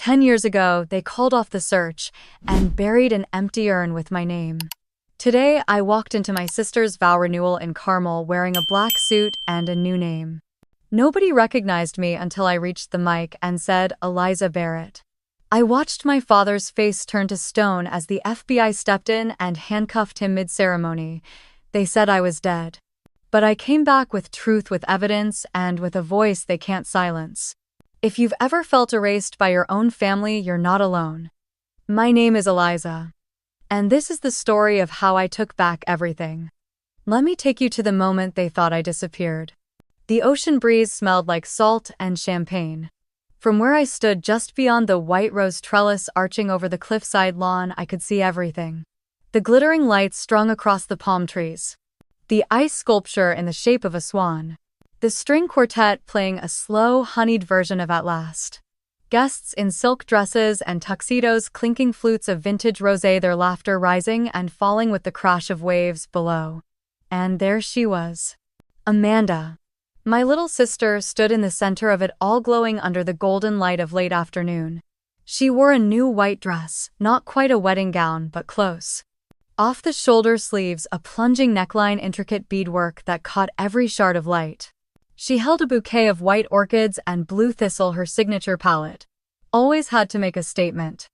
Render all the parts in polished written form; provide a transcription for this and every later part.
10 years ago, they called off the search and buried an empty urn with my name. Today, I walked into my sister's vow renewal in Carmel wearing a black suit and a new name. Nobody recognized me until I reached the mic and said, Eliza Barrett. I watched my father's face turn to stone as the FBI stepped in and handcuffed him mid-ceremony. They said I was dead. But I came back with truth, with evidence, and with a voice they can't silence. If you've ever felt erased by your own family, you're not alone. My name is Eliza. And this is the story of how I took back everything. Let me take you to the moment they thought I disappeared. The ocean breeze smelled like salt and champagne. From where I stood just beyond the white rose trellis arching over the cliffside lawn, I could see everything. The glittering lights strung across the palm trees. The ice sculpture in the shape of a swan. The string quartet playing a slow, honeyed version of At Last. Guests in silk dresses and tuxedos clinking flutes of vintage rosé, their laughter rising and falling with the crash of waves below. And there she was. Amanda. My little sister stood in the center of it all, glowing under the golden light of late afternoon. She wore a new white dress, not quite a wedding gown, but close. Off the shoulder sleeves, a plunging neckline, intricate beadwork that caught every shard of light. She held a bouquet of white orchids and blue thistle, her signature palette. Always had to make a statement.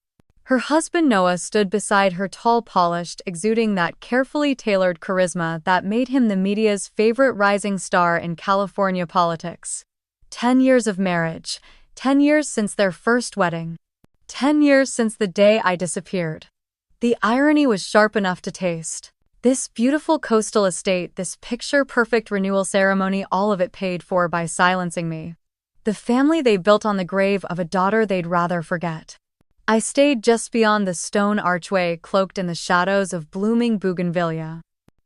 Her husband Noah stood beside her, tall, polished, exuding that carefully tailored charisma that made him the media's favorite rising star in California politics. 10 years of marriage. 10 years since their first wedding. 10 years since the day I disappeared. The irony was sharp enough to taste. This beautiful coastal estate, this picture-perfect renewal ceremony, all of it paid for by silencing me. The family they built on the grave of a daughter they'd rather forget. I stayed just beyond the stone archway, cloaked in the shadows of blooming bougainvillea.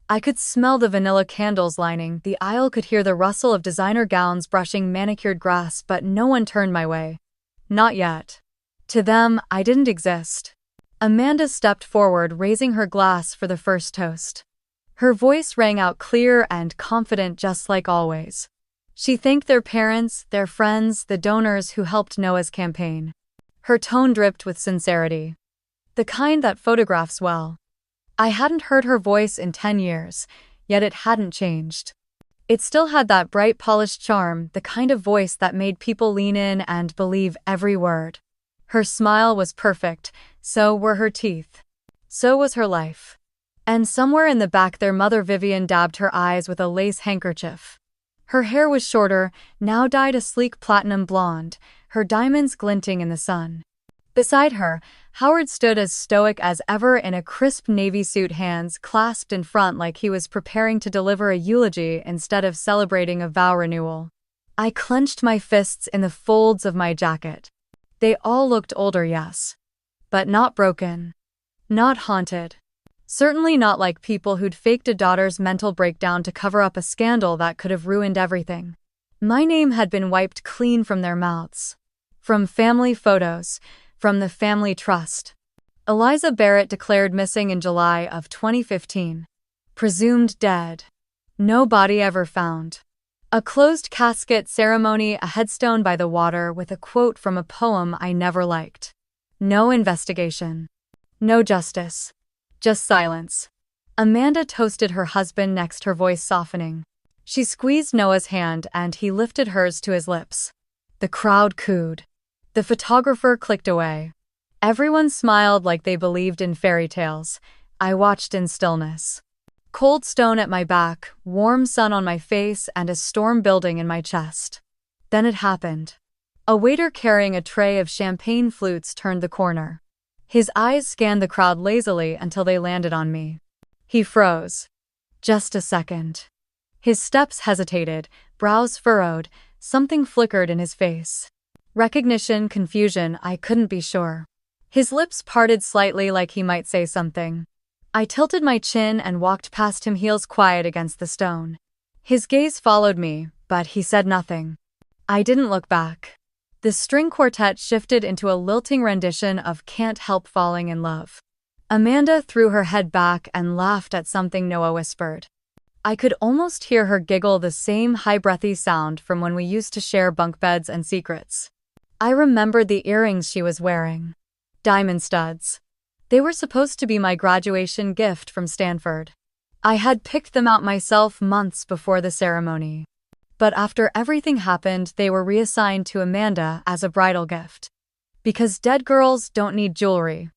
I could smell the vanilla candles lining the aisle, could hear the rustle of designer gowns brushing manicured grass, but no one turned my way. Not yet. To them, I didn't exist. Amanda stepped forward, raising her glass for the first toast. Her voice rang out clear and confident, just like always. She thanked their parents, their friends, the donors who helped Noah's campaign. Her tone dripped with sincerity. The kind that photographs well. I hadn't heard her voice in 10 years, yet it hadn't changed. It still had that bright, polished charm, the kind of voice that made people lean in and believe every word. Her smile was perfect, so were her teeth. So was her life. And somewhere in the back, their mother Vivian dabbed her eyes with a lace handkerchief. Her hair was shorter, now dyed a sleek platinum blonde, her diamonds glinting in the sun. Beside her, Howard stood as stoic as ever in a crisp navy suit, hands clasped in front like he was preparing to deliver a eulogy instead of celebrating a vow renewal. I clenched my fists in the folds of my jacket. They all looked older, yes. But not broken. Not haunted. Certainly not like people who'd faked a daughter's mental breakdown to cover up a scandal that could have ruined everything. My name had been wiped clean from their mouths. From family photos. From the family trust. Eliza Barrett declared missing in July of 2015. Presumed dead. No body ever found. A closed casket ceremony, a headstone by the water with a quote from a poem I never liked. No investigation. No justice. Just silence. Amanda toasted her husband next, her voice softening. She squeezed Noah's hand and he lifted hers to his lips. The crowd cooed. The photographer clicked away. Everyone smiled like they believed in fairy tales. I watched in stillness. Cold stone at my back, warm sun on my face, and a storm building in my chest. Then it happened. A waiter carrying a tray of champagne flutes turned the corner. His eyes scanned the crowd lazily until they landed on me. He froze. Just a second. His steps hesitated, brows furrowed, something flickered in his face. Recognition, confusion, I couldn't be sure. His lips parted slightly like he might say something. I tilted my chin and walked past him, heels quiet against the stone. His gaze followed me, but he said nothing. I didn't look back. The string quartet shifted into a lilting rendition of Can't Help Falling in Love. Amanda threw her head back and laughed at something Noah whispered. I could almost hear her giggle, the same high breathy sound from when we used to share bunk beds and secrets. I remembered the earrings she was wearing. Diamond studs. They were supposed to be my graduation gift from Stanford. I had picked them out myself months before the ceremony. But after everything happened, they were reassigned to Amanda as a bridal gift. Because dead girls don't need jewelry.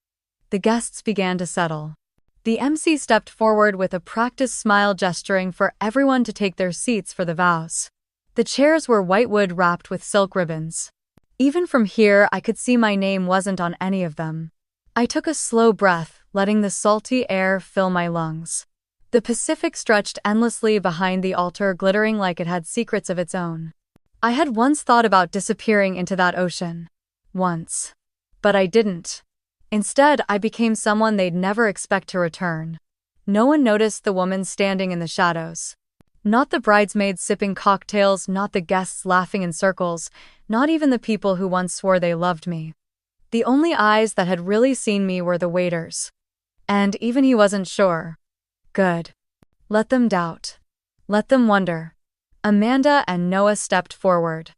The guests began to settle. The MC stepped forward with a practiced smile, gesturing for everyone to take their seats for the vows. The chairs were whitewood wrapped with silk ribbons. Even from here, I could see my name wasn't on any of them. I took a slow breath, letting the salty air fill my lungs. The Pacific stretched endlessly behind the altar, glittering like it had secrets of its own. I had once thought about disappearing into that ocean. Once. But I didn't. Instead, I became someone they'd never expect to return. No one noticed the woman standing in the shadows. Not the bridesmaids sipping cocktails, not the guests laughing in circles, not even the people who once swore they loved me. The only eyes that had really seen me were the waiters. And even he wasn't sure. Good. Let them doubt. Let them wonder. Amanda and Noah stepped forward.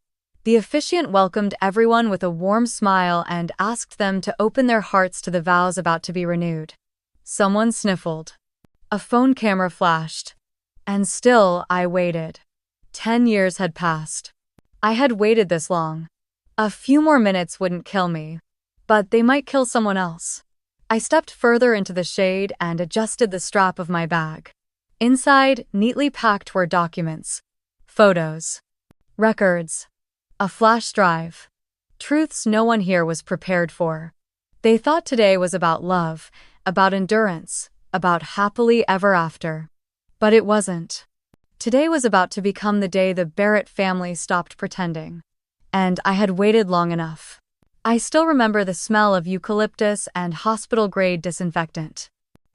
The officiant welcomed everyone with a warm smile and asked them to open their hearts to the vows about to be renewed. Someone sniffled. A phone camera flashed. And still, I waited. 10 years had passed. I had waited this long. A few more minutes wouldn't kill me. But they might kill someone else. I stepped further into the shade and adjusted the strap of my bag. Inside, neatly packed, were documents. Photos. Records. A flash drive. Truths no one here was prepared for. They thought today was about love, about endurance, about happily ever after. But it wasn't. Today was about to become the day the Barrett family stopped pretending. And I had waited long enough. I still remember the smell of eucalyptus and hospital-grade disinfectant.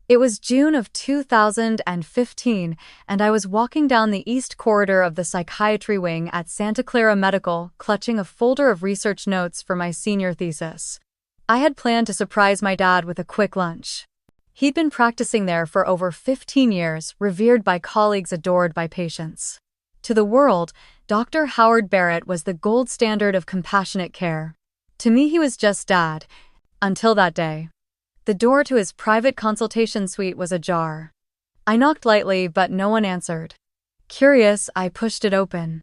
It was June of 2015, and I was walking down the east corridor of the psychiatry wing at Santa Clara Medical, clutching a folder of research notes for my senior thesis. I had planned to surprise my dad with a quick lunch. He'd been practicing there for over 15 years, revered by colleagues, adored by patients. To the world, Dr. Howard Barrett was the gold standard of compassionate care. To me, he was just Dad. Until that day. The door to his private consultation suite was ajar. I knocked lightly, but no one answered. Curious, I pushed it open.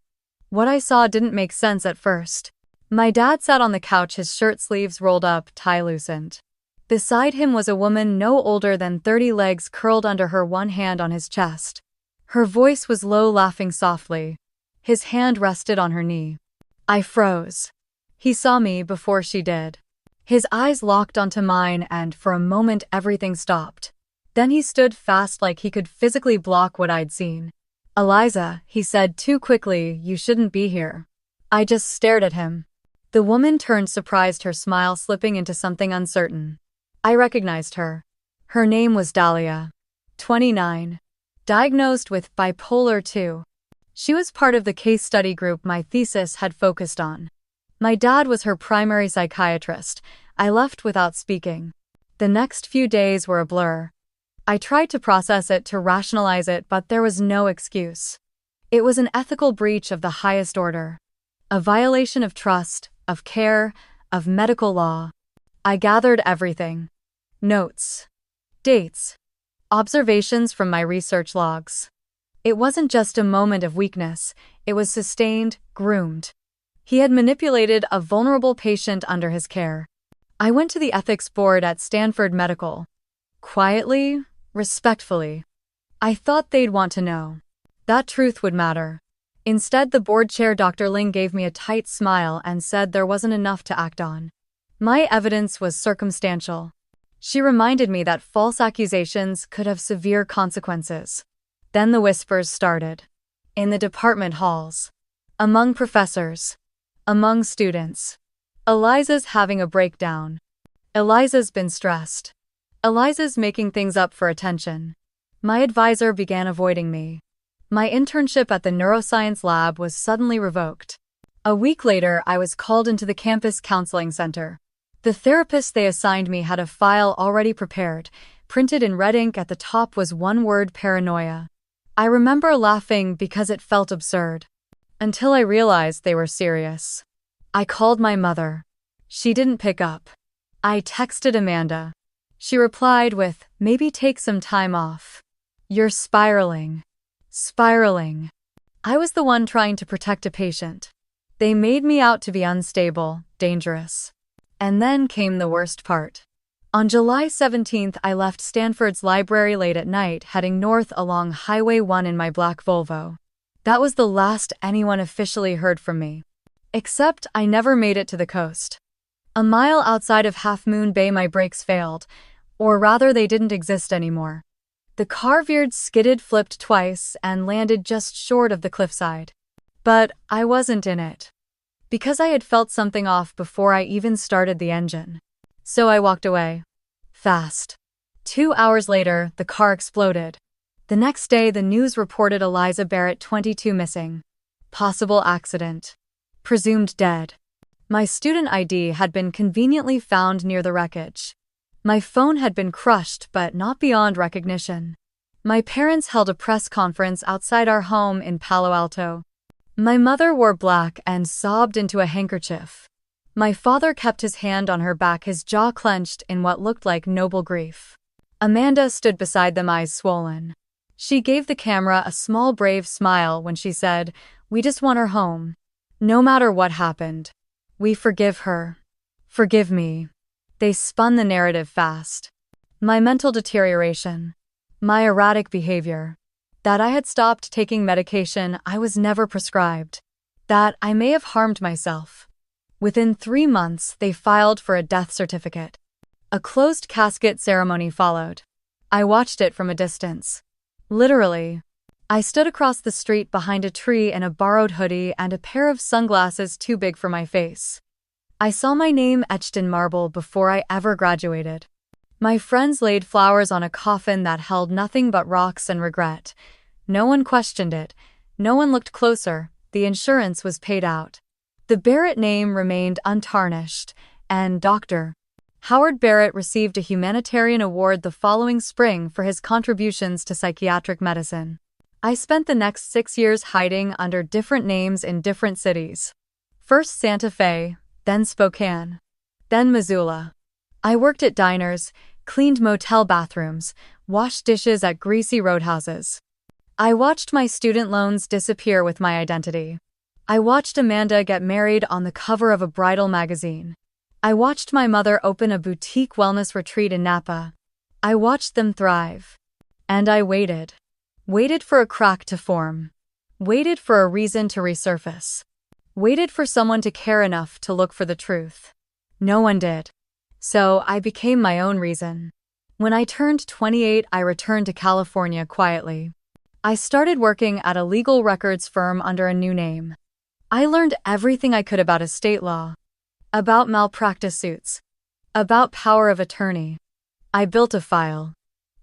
What I saw didn't make sense at first. My dad sat on the couch, his shirt sleeves rolled up, tie loosened. Beside him was a woman no older than 30, legs curled under her, one hand on his chest. Her voice was low, laughing softly. His hand rested on her knee. I froze. He saw me before she did. His eyes locked onto mine, and for a moment everything stopped. Then he stood fast, like he could physically block what I'd seen. Eliza, he said too quickly, you shouldn't be here. I just stared at him. The woman turned, surprised, her smile slipping into something uncertain. I recognized her. Her name was Dahlia. 29. Diagnosed with bipolar 2. She was part of the case study group my thesis had focused on. My dad was her primary psychiatrist. I left without speaking. The next few days were a blur. I tried to process it, to rationalize it, but there was no excuse. It was an ethical breach of the highest order. A violation of trust, of care, of medical law. I gathered everything. Notes. Dates. Observations from my research logs. It wasn't just a moment of weakness, it was sustained, groomed. He had manipulated a vulnerable patient under his care. I went to the ethics board at Stanford Medical. Quietly, respectfully. I thought they'd want to know. That truth would matter. Instead, the board chair, Dr. Ling, gave me a tight smile and said there wasn't enough to act on. My evidence was circumstantial. She reminded me that false accusations could have severe consequences. Then the whispers started. In the department halls. Among professors. Among students. Eliza's having a breakdown. Eliza's been stressed. Eliza's making things up for attention. My advisor began avoiding me. My internship at the neuroscience lab was suddenly revoked. A week later, I was called into the campus counseling center. The therapist they assigned me had a file already prepared. Printed in red ink, at the top was one word: paranoia. I remember laughing because it felt absurd. Until I realized they were serious. I called my mother. She didn't pick up. I texted Amanda. She replied with, maybe take some time off. You're spiraling. Spiraling. I was the one trying to protect a patient. They made me out to be unstable, dangerous. And then came the worst part. On July 17th, I left Stanford's library late at night, heading north along Highway 1 in my black Volvo. That was the last anyone officially heard from me. Except I never made it to the coast. A mile outside of Half Moon Bay, my brakes failed, or rather they didn't exist anymore. The car veered, skidded, flipped twice, and landed just short of the cliffside. But I wasn't in it. Because I had felt something off before I even started the engine. So I walked away. Fast. 2 hours later, the car exploded. The next day, the news reported Eliza Barrett, 22, missing. Possible accident. Presumed dead. My student ID had been conveniently found near the wreckage. My phone had been crushed, but not beyond recognition. My parents held a press conference outside our home in Palo Alto. My mother wore black and sobbed into a handkerchief. My father kept his hand on her back, his jaw clenched in what looked like noble grief. Amanda stood beside them, eyes swollen. She gave the camera a small, brave smile when she said, "We just want her home. No matter what happened. We forgive her. Forgive me." They spun the narrative fast. My mental deterioration. My erratic behavior. That I had stopped taking medication I was never prescribed. That I may have harmed myself. Within 3 months, they filed for a death certificate. A closed casket ceremony followed. I watched it from a distance. Literally. I stood across the street behind a tree in a borrowed hoodie and a pair of sunglasses too big for my face. I saw my name etched in marble before I ever graduated. My friends laid flowers on a coffin that held nothing but rocks and regret. No one questioned it. No one looked closer. The insurance was paid out. The Barrett name remained untarnished, and Dr. Howard Barrett received a humanitarian award the following spring for his contributions to psychiatric medicine. I spent the next 6 years hiding under different names in different cities. First Santa Fe, then Spokane, then Missoula. I worked at diners, cleaned motel bathrooms, washed dishes at greasy roadhouses. I watched my student loans disappear with my identity. I watched Amanda get married on the cover of a bridal magazine. I watched my mother open a boutique wellness retreat in Napa. I watched them thrive. And I waited. Waited for a crack to form. Waited for a reason to resurface. Waited for someone to care enough to look for the truth. No one did. So I became my own reason. When I turned 28, I returned to California quietly. I started working at a legal records firm under a new name. I learned everything I could about estate law, about malpractice suits, about power of attorney. I built a file.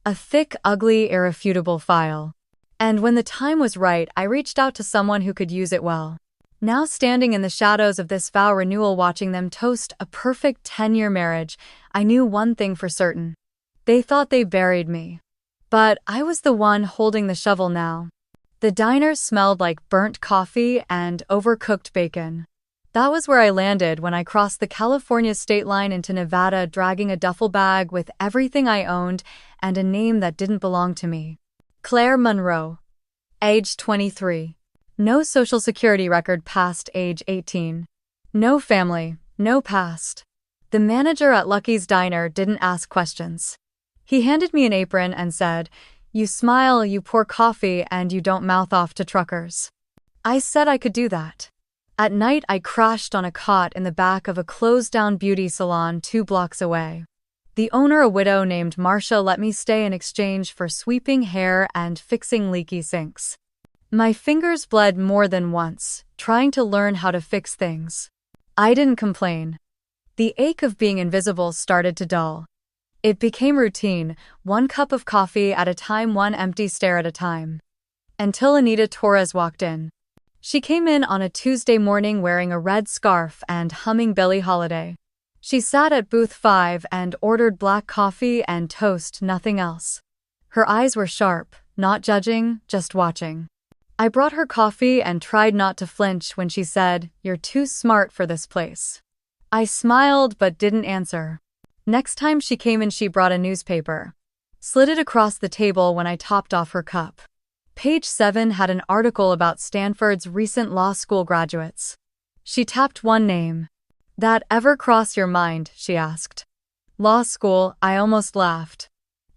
A thick, ugly, irrefutable file. And when the time was right, I reached out to someone who could use it well. Now standing in the shadows of this vow renewal, watching them toast a perfect 10-year marriage, I knew one thing for certain. They thought they buried me. But I was the one holding the shovel now. The diners smelled like burnt coffee and overcooked bacon. That was where I landed when I crossed the California state line into Nevada, dragging a duffel bag with everything I owned and a name that didn't belong to me. Claire Monroe. Age 23. No social security record past age 18. No family, no past. The manager at Lucky's Diner didn't ask questions. He handed me an apron and said, "You smile, you pour coffee, and you don't mouth off to truckers." I said I could do that. At night, I crashed on a cot in the back of a closed-down beauty salon 2 blocks away. The owner, a widow named Marcia, let me stay in exchange for sweeping hair and fixing leaky sinks. My fingers bled more than once, trying to learn how to fix things. I didn't complain. The ache of being invisible started to dull. It became routine, 1 cup of coffee at a time, 1 empty stare at a time. Until Anita Torres walked in. She came in on a Tuesday morning wearing a red scarf and humming Billie Holiday. She sat at booth 5 and ordered black coffee and toast, nothing else. Her eyes were sharp, not judging, just watching. I brought her coffee and tried not to flinch when she said, "You're too smart for this place." I smiled but didn't answer. Next time she came in, she brought a newspaper. Slid it across the table when I topped off her cup. Page 7 had an article about Stanford's recent law school graduates. She tapped one name. "That ever cross your mind?" she asked. "Law school," I almost laughed.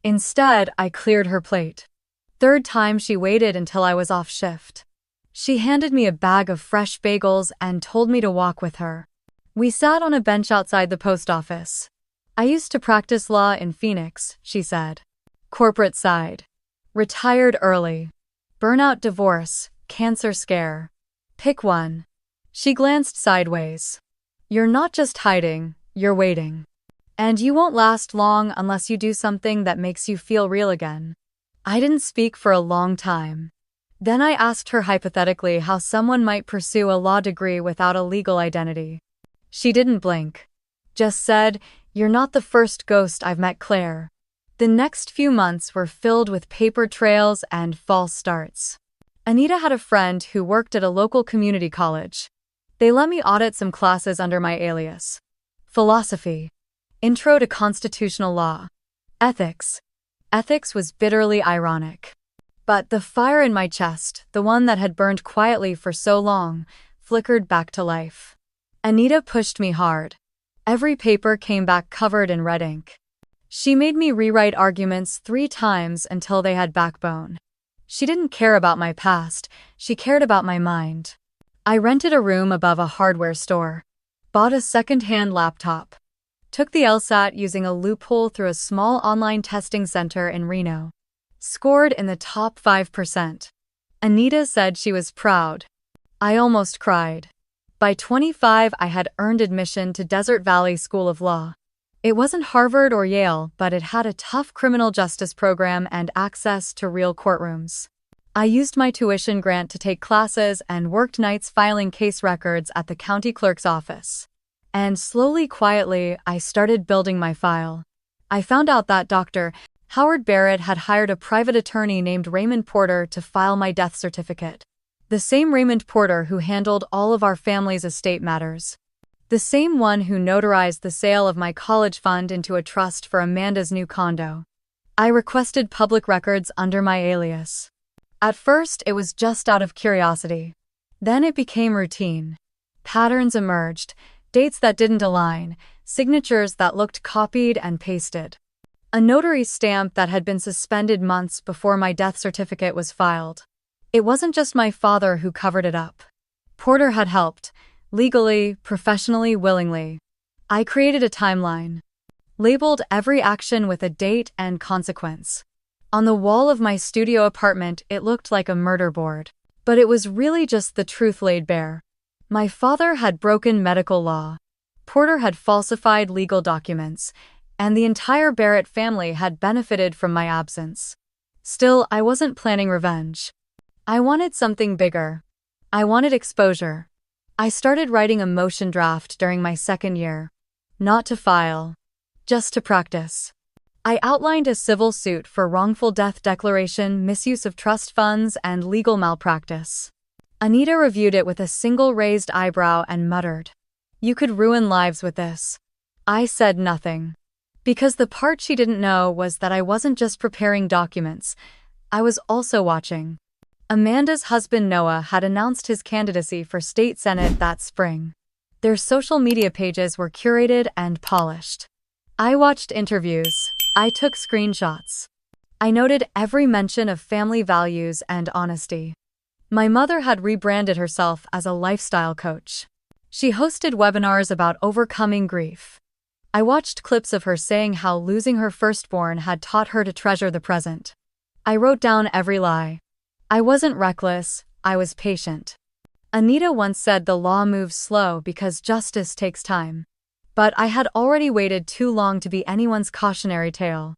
Instead, I cleared her plate. Third time she waited until I was off shift. She handed me a bag of fresh bagels and told me to walk with her. We sat on a bench outside the post office. "I used to practice law in Phoenix," she said. Corporate side. Retired early. Burnout, divorce, cancer scare. Pick one. She glanced sideways. "You're not just hiding, you're waiting. And you won't last long unless you do something that makes you feel real again." I didn't speak for a long time. Then I asked her hypothetically how someone might pursue a law degree without a legal identity. She didn't blink. Just said, "You're not the first ghost I've met, Claire." The next few months were filled with paper trails and false starts. Anita had a friend who worked at a local community college. They let me audit some classes under my alias. Philosophy. Intro to constitutional law. Ethics. Ethics was bitterly ironic. But the fire in my chest, the one that had burned quietly for so long, flickered back to life. Anita pushed me hard. Every paper came back covered in red ink. She made me rewrite arguments 3 times until they had backbone. She didn't care about my past, she cared about my mind. I rented a room above a hardware store. Bought a second-hand laptop. Took the LSAT using a loophole through a small online testing center in Reno. Scored in the top 5%. Anita said she was proud. I almost cried. By 25, I had earned admission to Desert Valley School of Law. It wasn't Harvard or Yale, but it had a tough criminal justice program and access to real courtrooms. I used my tuition grant to take classes and worked nights filing case records at the county clerk's office. And slowly, quietly, I started building my file. I found out that Dr. Howard Barrett had hired a private attorney named Raymond Porter to file my death certificate. The same Raymond Porter who handled all of our family's estate matters. The same one who notarized the sale of my college fund into a trust for Amanda's new condo. I requested public records under my alias. At first, it was just out of curiosity. Then it became routine. Patterns emerged, dates that didn't align, signatures that looked copied and pasted. A notary stamp that had been suspended months before my death certificate was filed. It wasn't just my father who covered it up. Porter had helped. Legally, professionally, willingly. I created a timeline. Labeled every action with a date and consequence. On the wall of my studio apartment, it looked like a murder board. But it was really just the truth laid bare. My father had broken medical law. Porter had falsified legal documents. And the entire Barrett family had benefited from my absence. Still, I wasn't planning revenge. I wanted something bigger. I wanted exposure. I started writing a motion draft during my second year. Not to file. Just to practice. I outlined a civil suit for wrongful death declaration, misuse of trust funds, and legal malpractice. Anita reviewed it with a single raised eyebrow and muttered, "You could ruin lives with this." I said nothing. Because the part she didn't know was that I wasn't just preparing documents. I was also watching. Amanda's husband Noah had announced his candidacy for state senate that spring. Their social media pages were curated and polished. I watched interviews. I took screenshots. I noted every mention of family values and honesty. My mother had rebranded herself as a lifestyle coach. She hosted webinars about overcoming grief. I watched clips of her saying how losing her firstborn had taught her to treasure the present. I wrote down every lie. I wasn't reckless, I was patient. Anita once said the law moves slow because justice takes time. But I had already waited too long to be anyone's cautionary tale.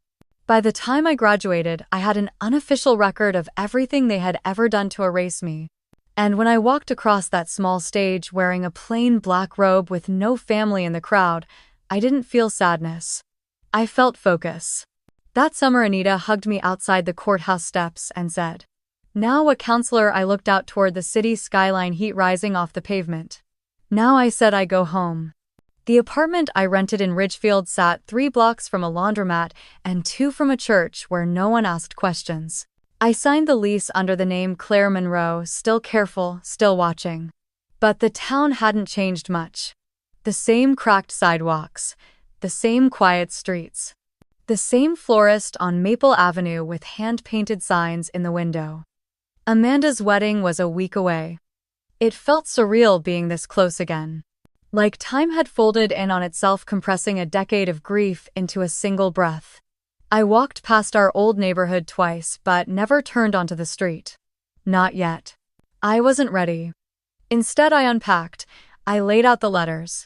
By the time I graduated, I had an unofficial record of everything they had ever done to erase me. And when I walked across that small stage wearing a plain black robe with no family in the crowd, I didn't feel sadness. I felt focus. That summer, Anita hugged me outside the courthouse steps and said, Now a counselor, I looked out toward the city skyline, heat rising off the pavement. Now I said I go home. The apartment I rented in Ridgefield sat 3 blocks from a laundromat and 2 from a church where no one asked questions. I signed the lease under the name Claire Monroe, still careful, still watching. But the town hadn't changed much. The same cracked sidewalks, the same quiet streets, the same florist on Maple Avenue with hand-painted signs in the window. Amanda's wedding was a week away. It felt surreal being this close again. Like time had folded in on itself, compressing a decade of grief into a single breath. I walked past our old neighborhood twice, but never turned onto the street. Not yet. I wasn't ready. Instead, I unpacked. I laid out the letters.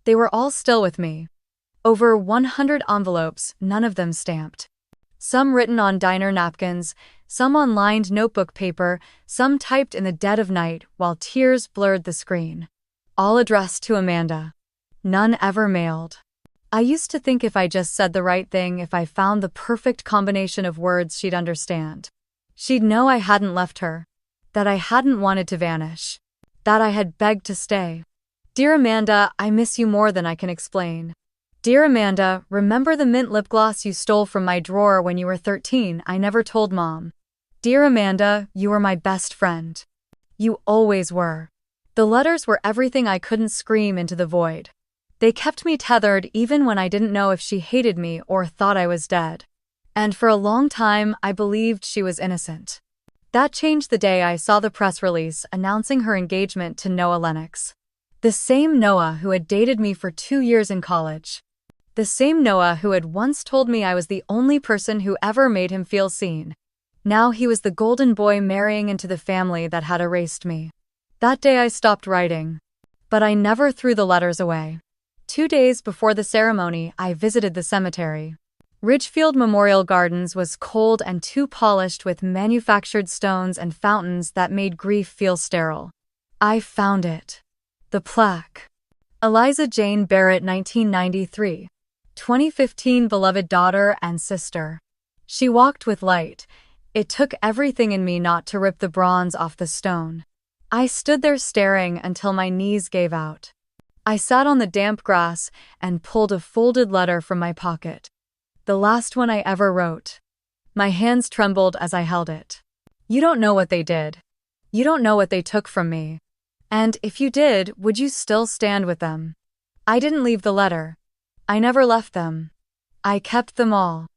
They were all still with me. Over 100 envelopes, none of them stamped. Some written on diner napkins, some on lined notebook paper, some typed in the dead of night while tears blurred the screen. All addressed to Amanda. None ever mailed. I used to think if I just said the right thing, if I found the perfect combination of words, she'd understand. She'd know I hadn't left her. That I hadn't wanted to vanish. That I had begged to stay. Dear Amanda, I miss you more than I can explain. Dear Amanda, remember the mint lip gloss you stole from my drawer when you were 13? I never told Mom. Dear Amanda, you were my best friend. You always were. The letters were everything I couldn't scream into the void. They kept me tethered even when I didn't know if she hated me or thought I was dead. And for a long time, I believed she was innocent. That changed the day I saw the press release announcing her engagement to Noah Lennox. The same Noah who had dated me for 2 years in college. The same Noah who had once told me I was the only person who ever made him feel seen. Now he was the golden boy marrying into the family that had erased me. That day I stopped writing. But I never threw the letters away. 2 days before the ceremony, I visited the cemetery. Ridgefield Memorial Gardens was cold and too polished with manufactured stones and fountains that made grief feel sterile. I found it. The plaque. Eliza Jane Barrett, 1993. 2015, beloved daughter and sister. She walked with light. It took everything in me not to rip the bronze off the stone. I stood there staring until my knees gave out. I sat on the damp grass and pulled a folded letter from my pocket. The last one I ever wrote. My hands trembled as I held it. You don't know what they did. You don't know what they took from me. And if you did, would you still stand with them? I didn't leave the letter. I never left them. I kept them all.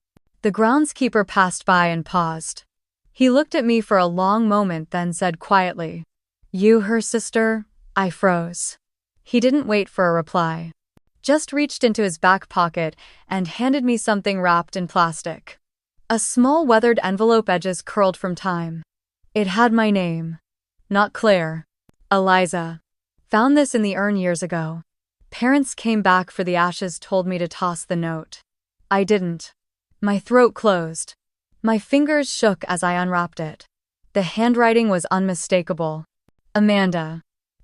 The groundskeeper passed by and paused. He looked at me for a long moment, then said quietly, "You her sister?" I froze. He didn't wait for a reply. Just reached into his back pocket and handed me something wrapped in plastic. A small weathered envelope, edges curled from time. It had my name. Not Claire. Eliza. Found this in the urn years ago. Parents came back for the ashes, told me to toss the note. I didn't. My throat closed. My fingers shook as I unwrapped it. The handwriting was unmistakable. Amanda.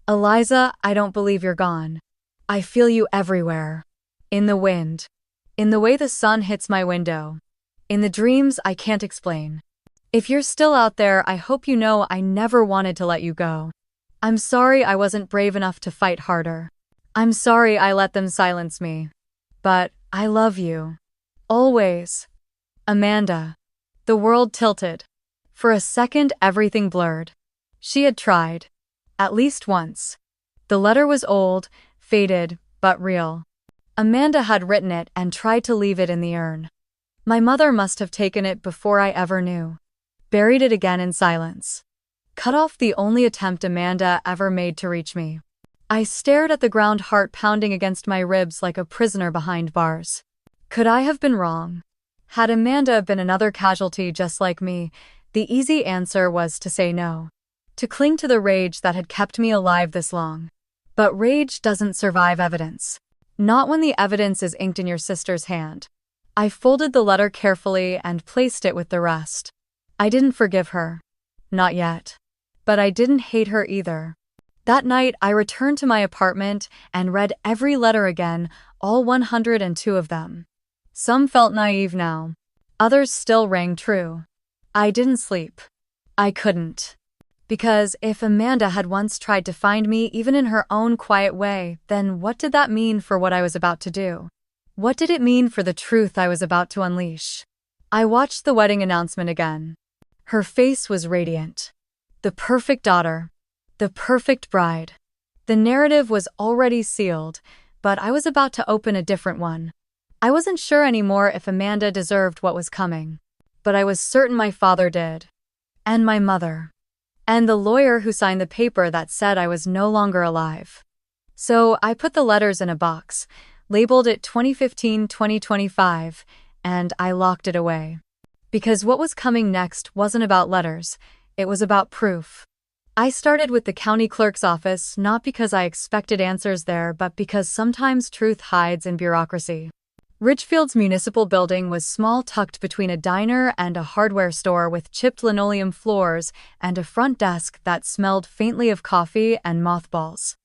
Eliza, I don't believe you're gone. I feel you everywhere. In the wind. In the way the sun hits my window. In the dreams I can't explain. If you're still out there, I hope you know I never wanted to let you go. I'm sorry I wasn't brave enough to fight harder. I'm sorry I let them silence me. But I love you. Always. Amanda. The world tilted. For a second, everything blurred. She had tried. At least once. The letter was old, faded, but real. Amanda had written it and tried to leave it in the urn. My mother must have taken it before I ever knew. Buried it again in silence. Cut off the only attempt Amanda ever made to reach me. I stared at the ground, heart pounding against my ribs like a prisoner behind bars. Could I have been wrong? Had Amanda been another casualty just like me, the easy answer was to say no. To cling to the rage that had kept me alive this long. But rage doesn't survive evidence. Not when the evidence is inked in your sister's hand. I folded the letter carefully and placed it with the rest. I didn't forgive her. Not yet. But I didn't hate her either. That night, I returned to my apartment and read every letter again, all 102 of them. Some felt naive now. Others still rang true. I didn't sleep. I couldn't. Because if Amanda had once tried to find me even in her own quiet way, then what did that mean for what I was about to do? What did it mean for the truth I was about to unleash? I watched the wedding announcement again. Her face was radiant. The perfect daughter. The perfect bride. The narrative was already sealed, but I was about to open a different one. I wasn't sure anymore if Amanda deserved what was coming. But I was certain my father did. And my mother. And the lawyer who signed the paper that said I was no longer alive. So I put the letters in a box, labeled it 2015-2025, and I locked it away. Because what was coming next wasn't about letters, it was about proof. I started with the county clerk's office not because I expected answers there, but because sometimes truth hides in bureaucracy. Ridgefield's municipal building was small, tucked between a diner and a hardware store with chipped linoleum floors and a front desk that smelled faintly of coffee and mothballs.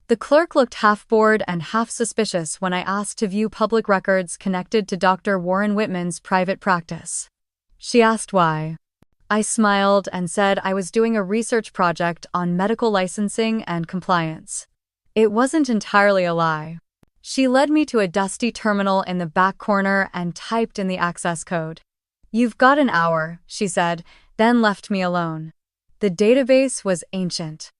The clerk looked half bored and half suspicious when I asked to view public records connected to Dr. Warren Whitman's private practice. She asked why. I smiled and said I was doing a research project on medical licensing and compliance. It wasn't entirely a lie. She led me to a dusty terminal in the back corner and typed in the access code. "You've got an hour," she said, then left me alone. The database was ancient.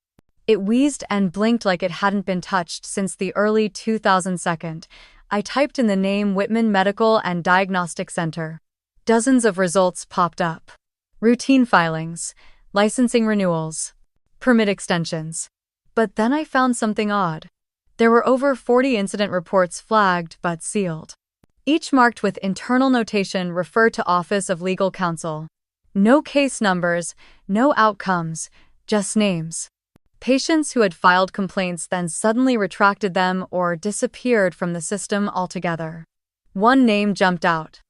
It wheezed and blinked like it hadn't been touched since the early 2000s. I typed in the name Whitman Medical and Diagnostic Center. Dozens of results popped up. Routine filings, licensing renewals, permit extensions. But then I found something odd. There were over 40 incident reports flagged but sealed. Each marked with internal notation referred to Office of Legal Counsel. No case numbers, no outcomes, just names. Patients who had filed complaints then suddenly retracted them or disappeared from the system altogether. One name jumped out.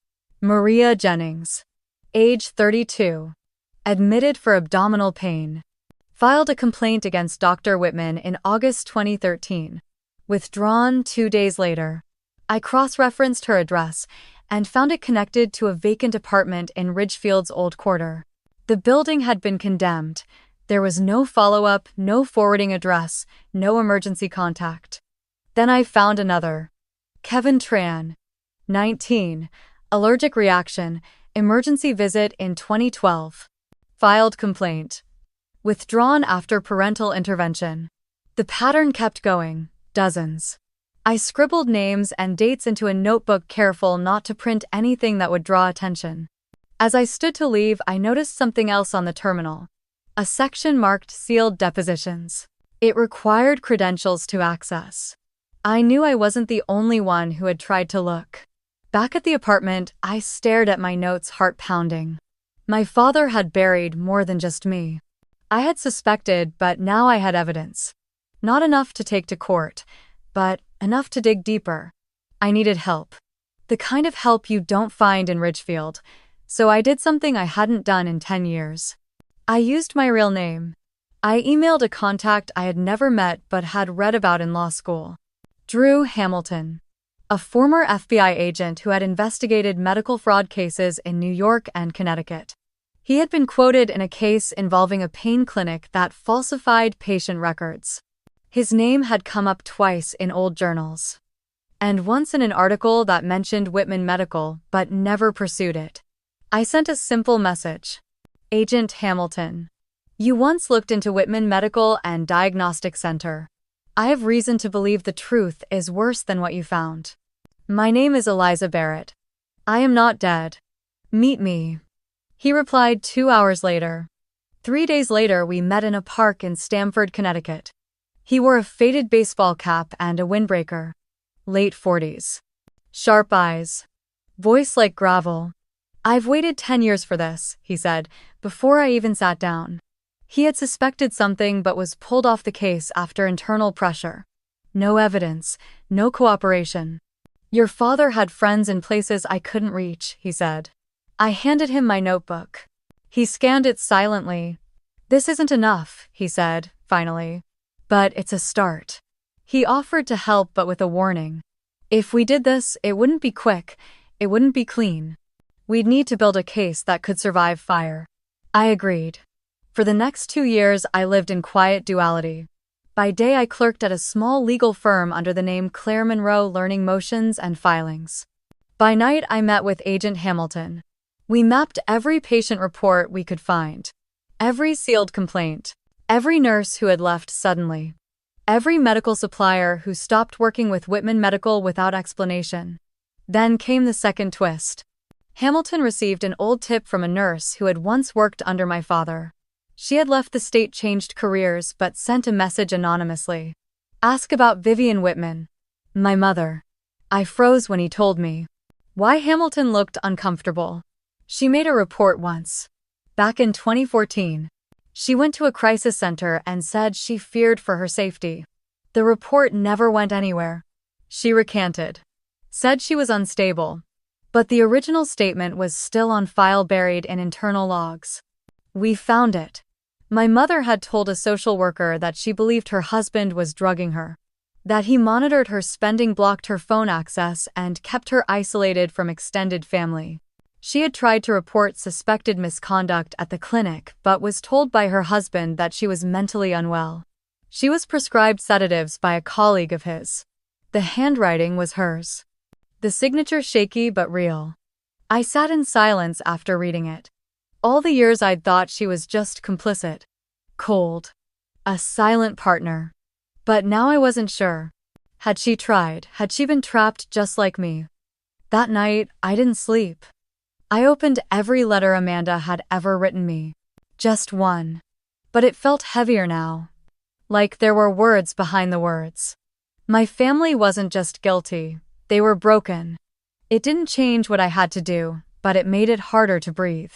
Maria Jennings. Age 32. Admitted for abdominal pain. Filed a complaint against Dr. Whitman in August 2013. Withdrawn 2 days later. I cross-referenced her address and found it connected to a vacant apartment in Ridgefield's old quarter. The building had been condemned. There was no follow-up, no forwarding address, no emergency contact. Then I found another. Kevin Tran. 19. Allergic reaction. Emergency visit in 2012. Filed complaint. Withdrawn after parental intervention. The pattern kept going. Dozens. I scribbled names and dates into a notebook, careful not to print anything that would draw attention. As I stood to leave, I noticed something else on the terminal. A section marked sealed depositions. It required credentials to access. I knew I wasn't the only one who had tried to look. Back at the apartment, I stared at my notes, heart pounding. My father had buried more than just me. I had suspected, but now I had evidence. Not enough to take to court, but enough to dig deeper. I needed help. The kind of help you don't find in Ridgefield, so I did something I hadn't done in 10 years. I used my real name. I emailed a contact I had never met but had read about in law school. Drew Hamilton. A former FBI agent who had investigated medical fraud cases in New York and Connecticut. He had been quoted in a case involving a pain clinic that falsified patient records. His name had come up twice in old journals. And once in an article that mentioned Whitman Medical, but never pursued it. I sent a simple message. Agent Hamilton. You once looked into Whitman Medical and Diagnostic Center. I have reason to believe the truth is worse than what you found. My name is Eliza Barrett. I am not dead. Meet me. He replied 2 hours later. 3 days later, we met in a park in Stamford, Connecticut. He wore a faded baseball cap and a windbreaker. Late 40s. Sharp eyes. Voice like gravel. I've waited 10 years for this, he said, before I even sat down. He had suspected something but was pulled off the case after internal pressure. No evidence, no cooperation. Your father had friends in places I couldn't reach, he said. I handed him my notebook. He scanned it silently. This isn't enough, he said, finally. But it's a start. He offered to help, but with a warning. If we did this, it wouldn't be quick, it wouldn't be clean. We'd need to build a case that could survive fire. I agreed. For the next 2 years, I lived in quiet duality. By day, I clerked at a small legal firm under the name Claire Monroe, learning motions and filings. By night, I met with Agent Hamilton. We mapped every patient report we could find, every sealed complaint, every nurse who had left suddenly, every medical supplier who stopped working with Whitman Medical without explanation. Then came the second twist. Hamilton received an old tip from a nurse who had once worked under my father. She had left the state, changed careers, but sent a message anonymously. Ask about Vivian Whitman, my mother. I froze when he told me. Why? Hamilton looked uncomfortable. She made a report once. Back in 2014. She went to a crisis center and said she feared for her safety. The report never went anywhere. She recanted. Said she was unstable. But the original statement was still on file, buried in internal logs. We found it. My mother had told a social worker that she believed her husband was drugging her, that he monitored her spending, blocked her phone access, and kept her isolated from extended family. She had tried to report suspected misconduct at the clinic, but was told by her husband that she was mentally unwell. She was prescribed sedatives by a colleague of his. The handwriting was hers. The signature shaky but real. I sat in silence after reading it. All the years I'd thought she was just complicit. Cold. A silent partner. But now I wasn't sure. Had she tried? Had she been trapped just like me? That night, I didn't sleep. I opened every letter Amanda had ever written me. Just one. But it felt heavier now. Like there were words behind the words. My family wasn't just guilty. They were broken. It didn't change what I had to do, but it made it harder to breathe.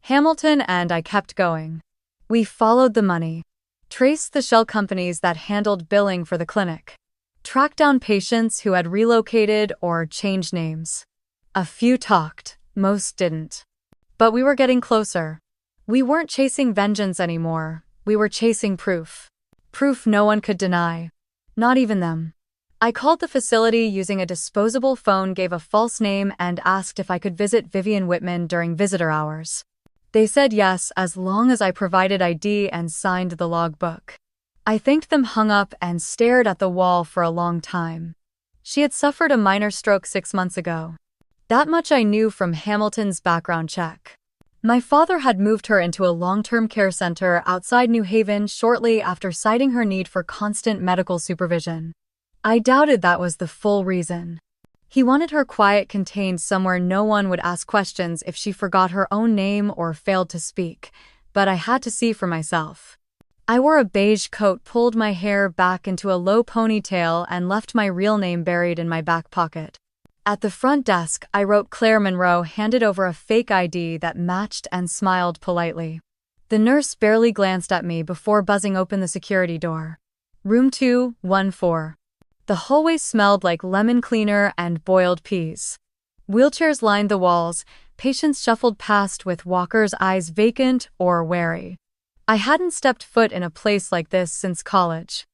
Hamilton and I kept going. We followed the money, traced the shell companies that handled billing for the clinic, tracked down patients who had relocated or changed names. A few talked, most didn't. But we were getting closer. We weren't chasing vengeance anymore, we were chasing proof. Proof no one could deny. Not even them. I called the facility using a disposable phone, gave a false name, and asked if I could visit Vivian Whitman during visitor hours. They said yes, as long as I provided ID and signed the logbook. I thanked them, hung up, and stared at the wall for a long time. She had suffered a minor stroke 6 months ago. That much I knew from Hamilton's background check. My father had moved her into a long-term care center outside New Haven shortly after, citing her need for constant medical supervision. I doubted that was the full reason. He wanted her quiet, contained somewhere no one would ask questions if she forgot her own name or failed to speak, but I had to see for myself. I wore a beige coat, pulled my hair back into a low ponytail, and left my real name buried in my back pocket. At the front desk, I wrote Claire Monroe, handed over a fake ID that matched, and smiled politely. The nurse barely glanced at me before buzzing open the security door. Room 214. The hallway smelled like lemon cleaner and boiled peas. Wheelchairs lined the walls, patients shuffled past with walkers, eyes vacant or wary. I hadn't stepped foot in a place like this since college.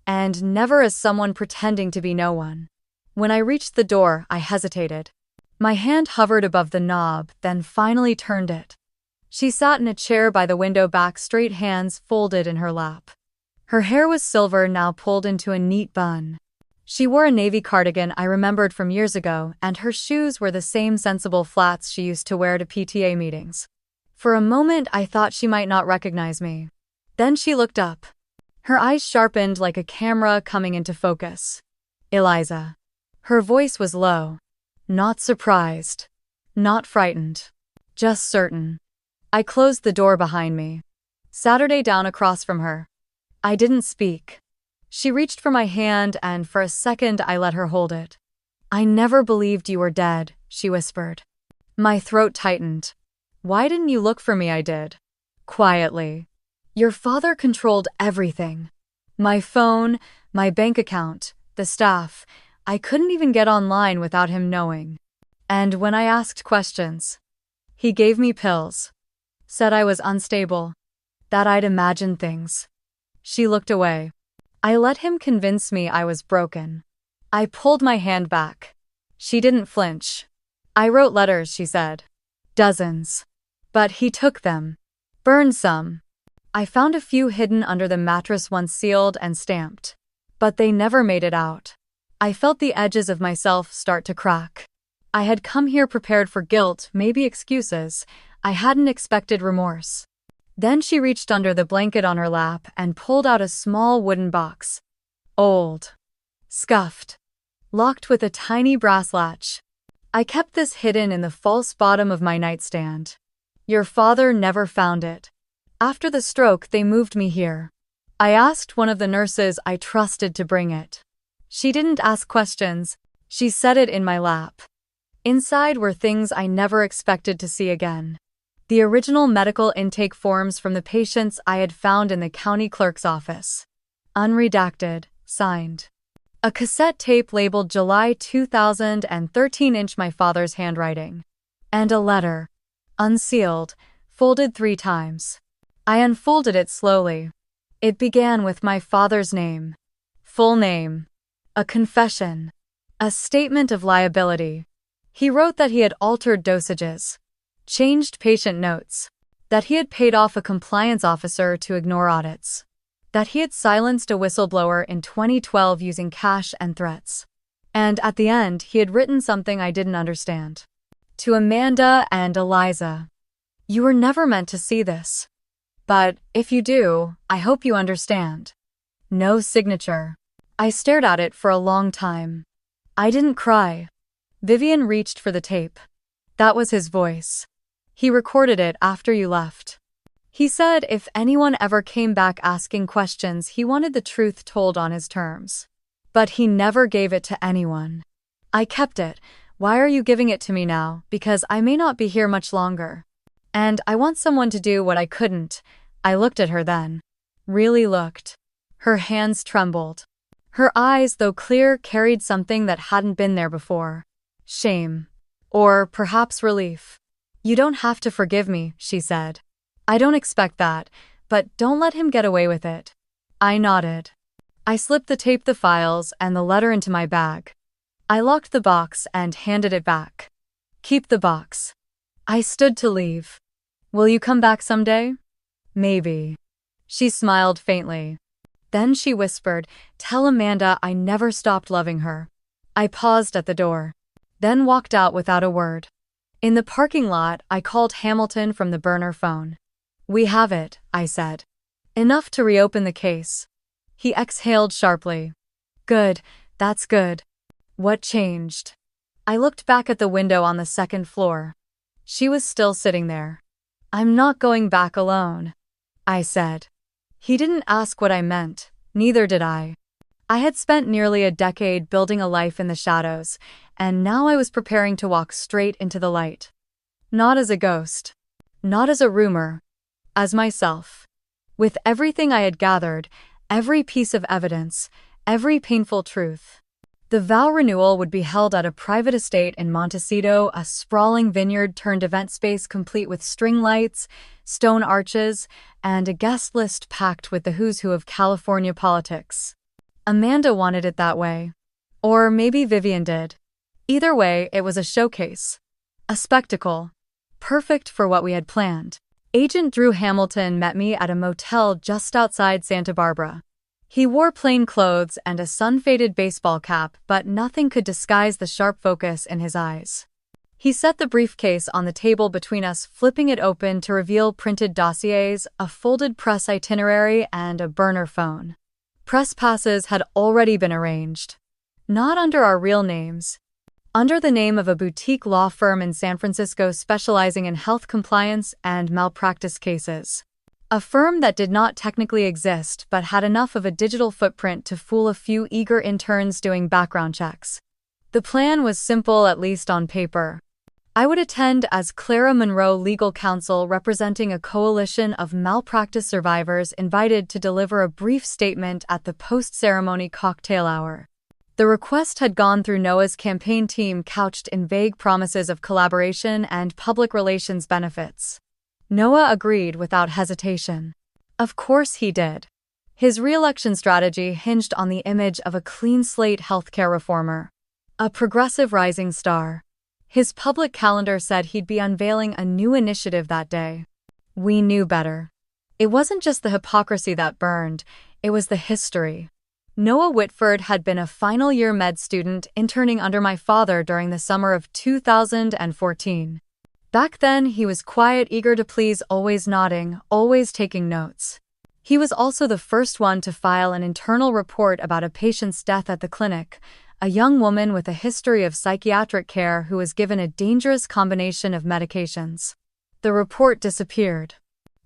And never as someone pretending to be no one. When I reached the door, I hesitated. My hand hovered above the knob, then finally turned it. She sat in a chair by the window, back straight, hands folded in her lap. Her hair was silver, now pulled into a neat bun. She wore a navy cardigan I remembered from years ago, and her shoes were the same sensible flats she used to wear to PTA meetings. For a moment, I thought she might not recognize me. Then she looked up. Her eyes sharpened like a camera coming into focus. Eliza. Her voice was low. Not surprised. Not frightened. Just certain. I closed the door behind me. Saturday down across from her. I didn't speak. She reached for my hand, and for a second I let her hold it. I never believed you were dead, she whispered. My throat tightened. Why didn't you look for me? I did. Quietly. Your father controlled everything. My phone, my bank account, the staff. I couldn't even get online without him knowing. And when I asked questions, he gave me pills. Said I was unstable. That I'd imagined things. She looked away. I let him convince me I was broken. I pulled my hand back. She didn't flinch. I wrote letters, she said. Dozens. But he took them. Burned some. I found a few hidden under the mattress once sealed and stamped. But they never made it out. I felt the edges of myself start to crack. I had come here prepared for guilt, maybe excuses. I hadn't expected remorse. Then she reached under the blanket on her lap and pulled out a small wooden box. Old. Scuffed. Locked with a tiny brass latch. I kept this hidden in the false bottom of my nightstand. Your father never found it. After the stroke, they moved me here. I asked one of the nurses I trusted to bring it. She didn't ask questions. She set it in my lap. Inside were things I never expected to see again. The original medical intake forms from the patients I had found in the county clerk's office. Unredacted, signed. A cassette tape labeled July 2013 in my father's handwriting. And a letter. Unsealed, folded 3 times. I unfolded it slowly. It began with my father's name. Full name. A confession. A statement of liability. He wrote that he had altered dosages. Changed patient notes. That he had paid off a compliance officer to ignore audits. That he had silenced a whistleblower in 2012 using cash and threats. And at the end, he had written something I didn't understand. To Amanda and Eliza. You were never meant to see this. But if you do, I hope you understand. No signature. I stared at it for a long time. I didn't cry. Vivian reached for the tape. That was his voice. He recorded it after you left. He said if anyone ever came back asking questions, he wanted the truth told on his terms. But he never gave it to anyone. I kept it. Why are you giving it to me now? Because I may not be here much longer. And I want someone to do what I couldn't. I looked at her then. Really looked. Her hands trembled. Her eyes, though clear, carried something that hadn't been there before. Shame. Or perhaps relief. You don't have to forgive me, she said. I don't expect that, but don't let him get away with it. I nodded. I slipped the tape, the files, and the letter into my bag. I locked the box and handed it back. Keep the box. I stood to leave. Will you come back someday? Maybe. She smiled faintly. Then she whispered, tell Amanda I never stopped loving her. I paused at the door. Then walked out without a word. In the parking lot, I called Hamilton from the burner phone. We have it, I said. Enough to reopen the case. He exhaled sharply. Good, that's good. What changed? I looked back at the window on the second floor. She was still sitting there. I'm not going back alone, I said. He didn't ask what I meant, neither did I. I had spent nearly a decade building a life in the shadows, and now I was preparing to walk straight into the light. Not as a ghost. Not as a rumor. As myself. With everything I had gathered, every piece of evidence, every painful truth. The vow renewal would be held at a private estate in Montecito, a sprawling vineyard-turned-event space complete with string lights, stone arches, and a guest list packed with the who's who of California politics. Amanda wanted it that way. Or maybe Vivian did. Either way, it was a showcase. A spectacle. Perfect for what we had planned. Agent Drew Hamilton met me at a motel just outside Santa Barbara. He wore plain clothes and a sun-faded baseball cap, but nothing could disguise the sharp focus in his eyes. He set the briefcase on the table between us, flipping it open to reveal printed dossiers, a folded press itinerary, and a burner phone. Press passes had already been arranged. Not under our real names. Under the name of a boutique law firm in San Francisco specializing in health compliance and malpractice cases. A firm that did not technically exist but had enough of a digital footprint to fool a few eager interns doing background checks. The plan was simple, at least on paper. I would attend as Clara Monroe, legal counsel representing a coalition of malpractice survivors invited to deliver a brief statement at the post-ceremony cocktail hour. The request had gone through Noah's campaign team, couched in vague promises of collaboration and public relations benefits. Noah agreed without hesitation. Of course he did. His re-election strategy hinged on the image of a clean-slate healthcare reformer. A progressive rising star. His public calendar said he'd be unveiling a new initiative that day. We knew better. It wasn't just the hypocrisy that burned, it was the history. Noah Whitford had been a final-year med student interning under my father during the summer of 2014. Back then, he was quiet, eager to please, always nodding, always taking notes. He was also the first one to file an internal report about a patient's death at the clinic, a young woman with a history of psychiatric care who was given a dangerous combination of medications. The report disappeared.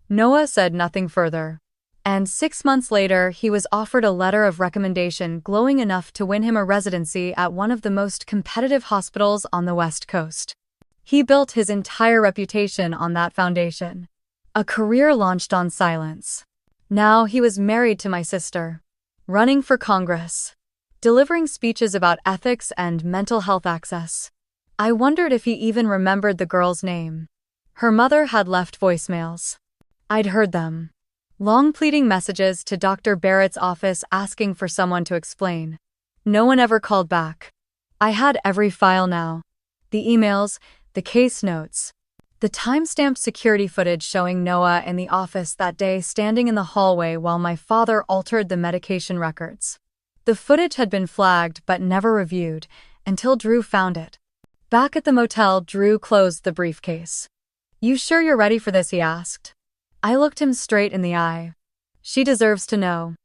Noah said nothing further. And 6 months later, he was offered a letter of recommendation glowing enough to win him a residency at one of the most competitive hospitals on the West Coast. He built his entire reputation on that foundation. A career launched on silence. Now he was married to my sister, running for Congress, delivering speeches about ethics and mental health access. I wondered if he even remembered the girl's name. Her mother had left voicemails. I'd heard them. Long pleading messages to Dr. Barrett's office asking for someone to explain. No one ever called back. I had every file now. The emails, the case notes, the time-stamped security footage showing Noah in the office that day standing in the hallway while my father altered the medication records. The footage had been flagged but never reviewed until Drew found it. Back at the motel, Drew closed the briefcase. "You sure you're ready for this?" he asked. I looked him straight in the eye. "She deserves to know.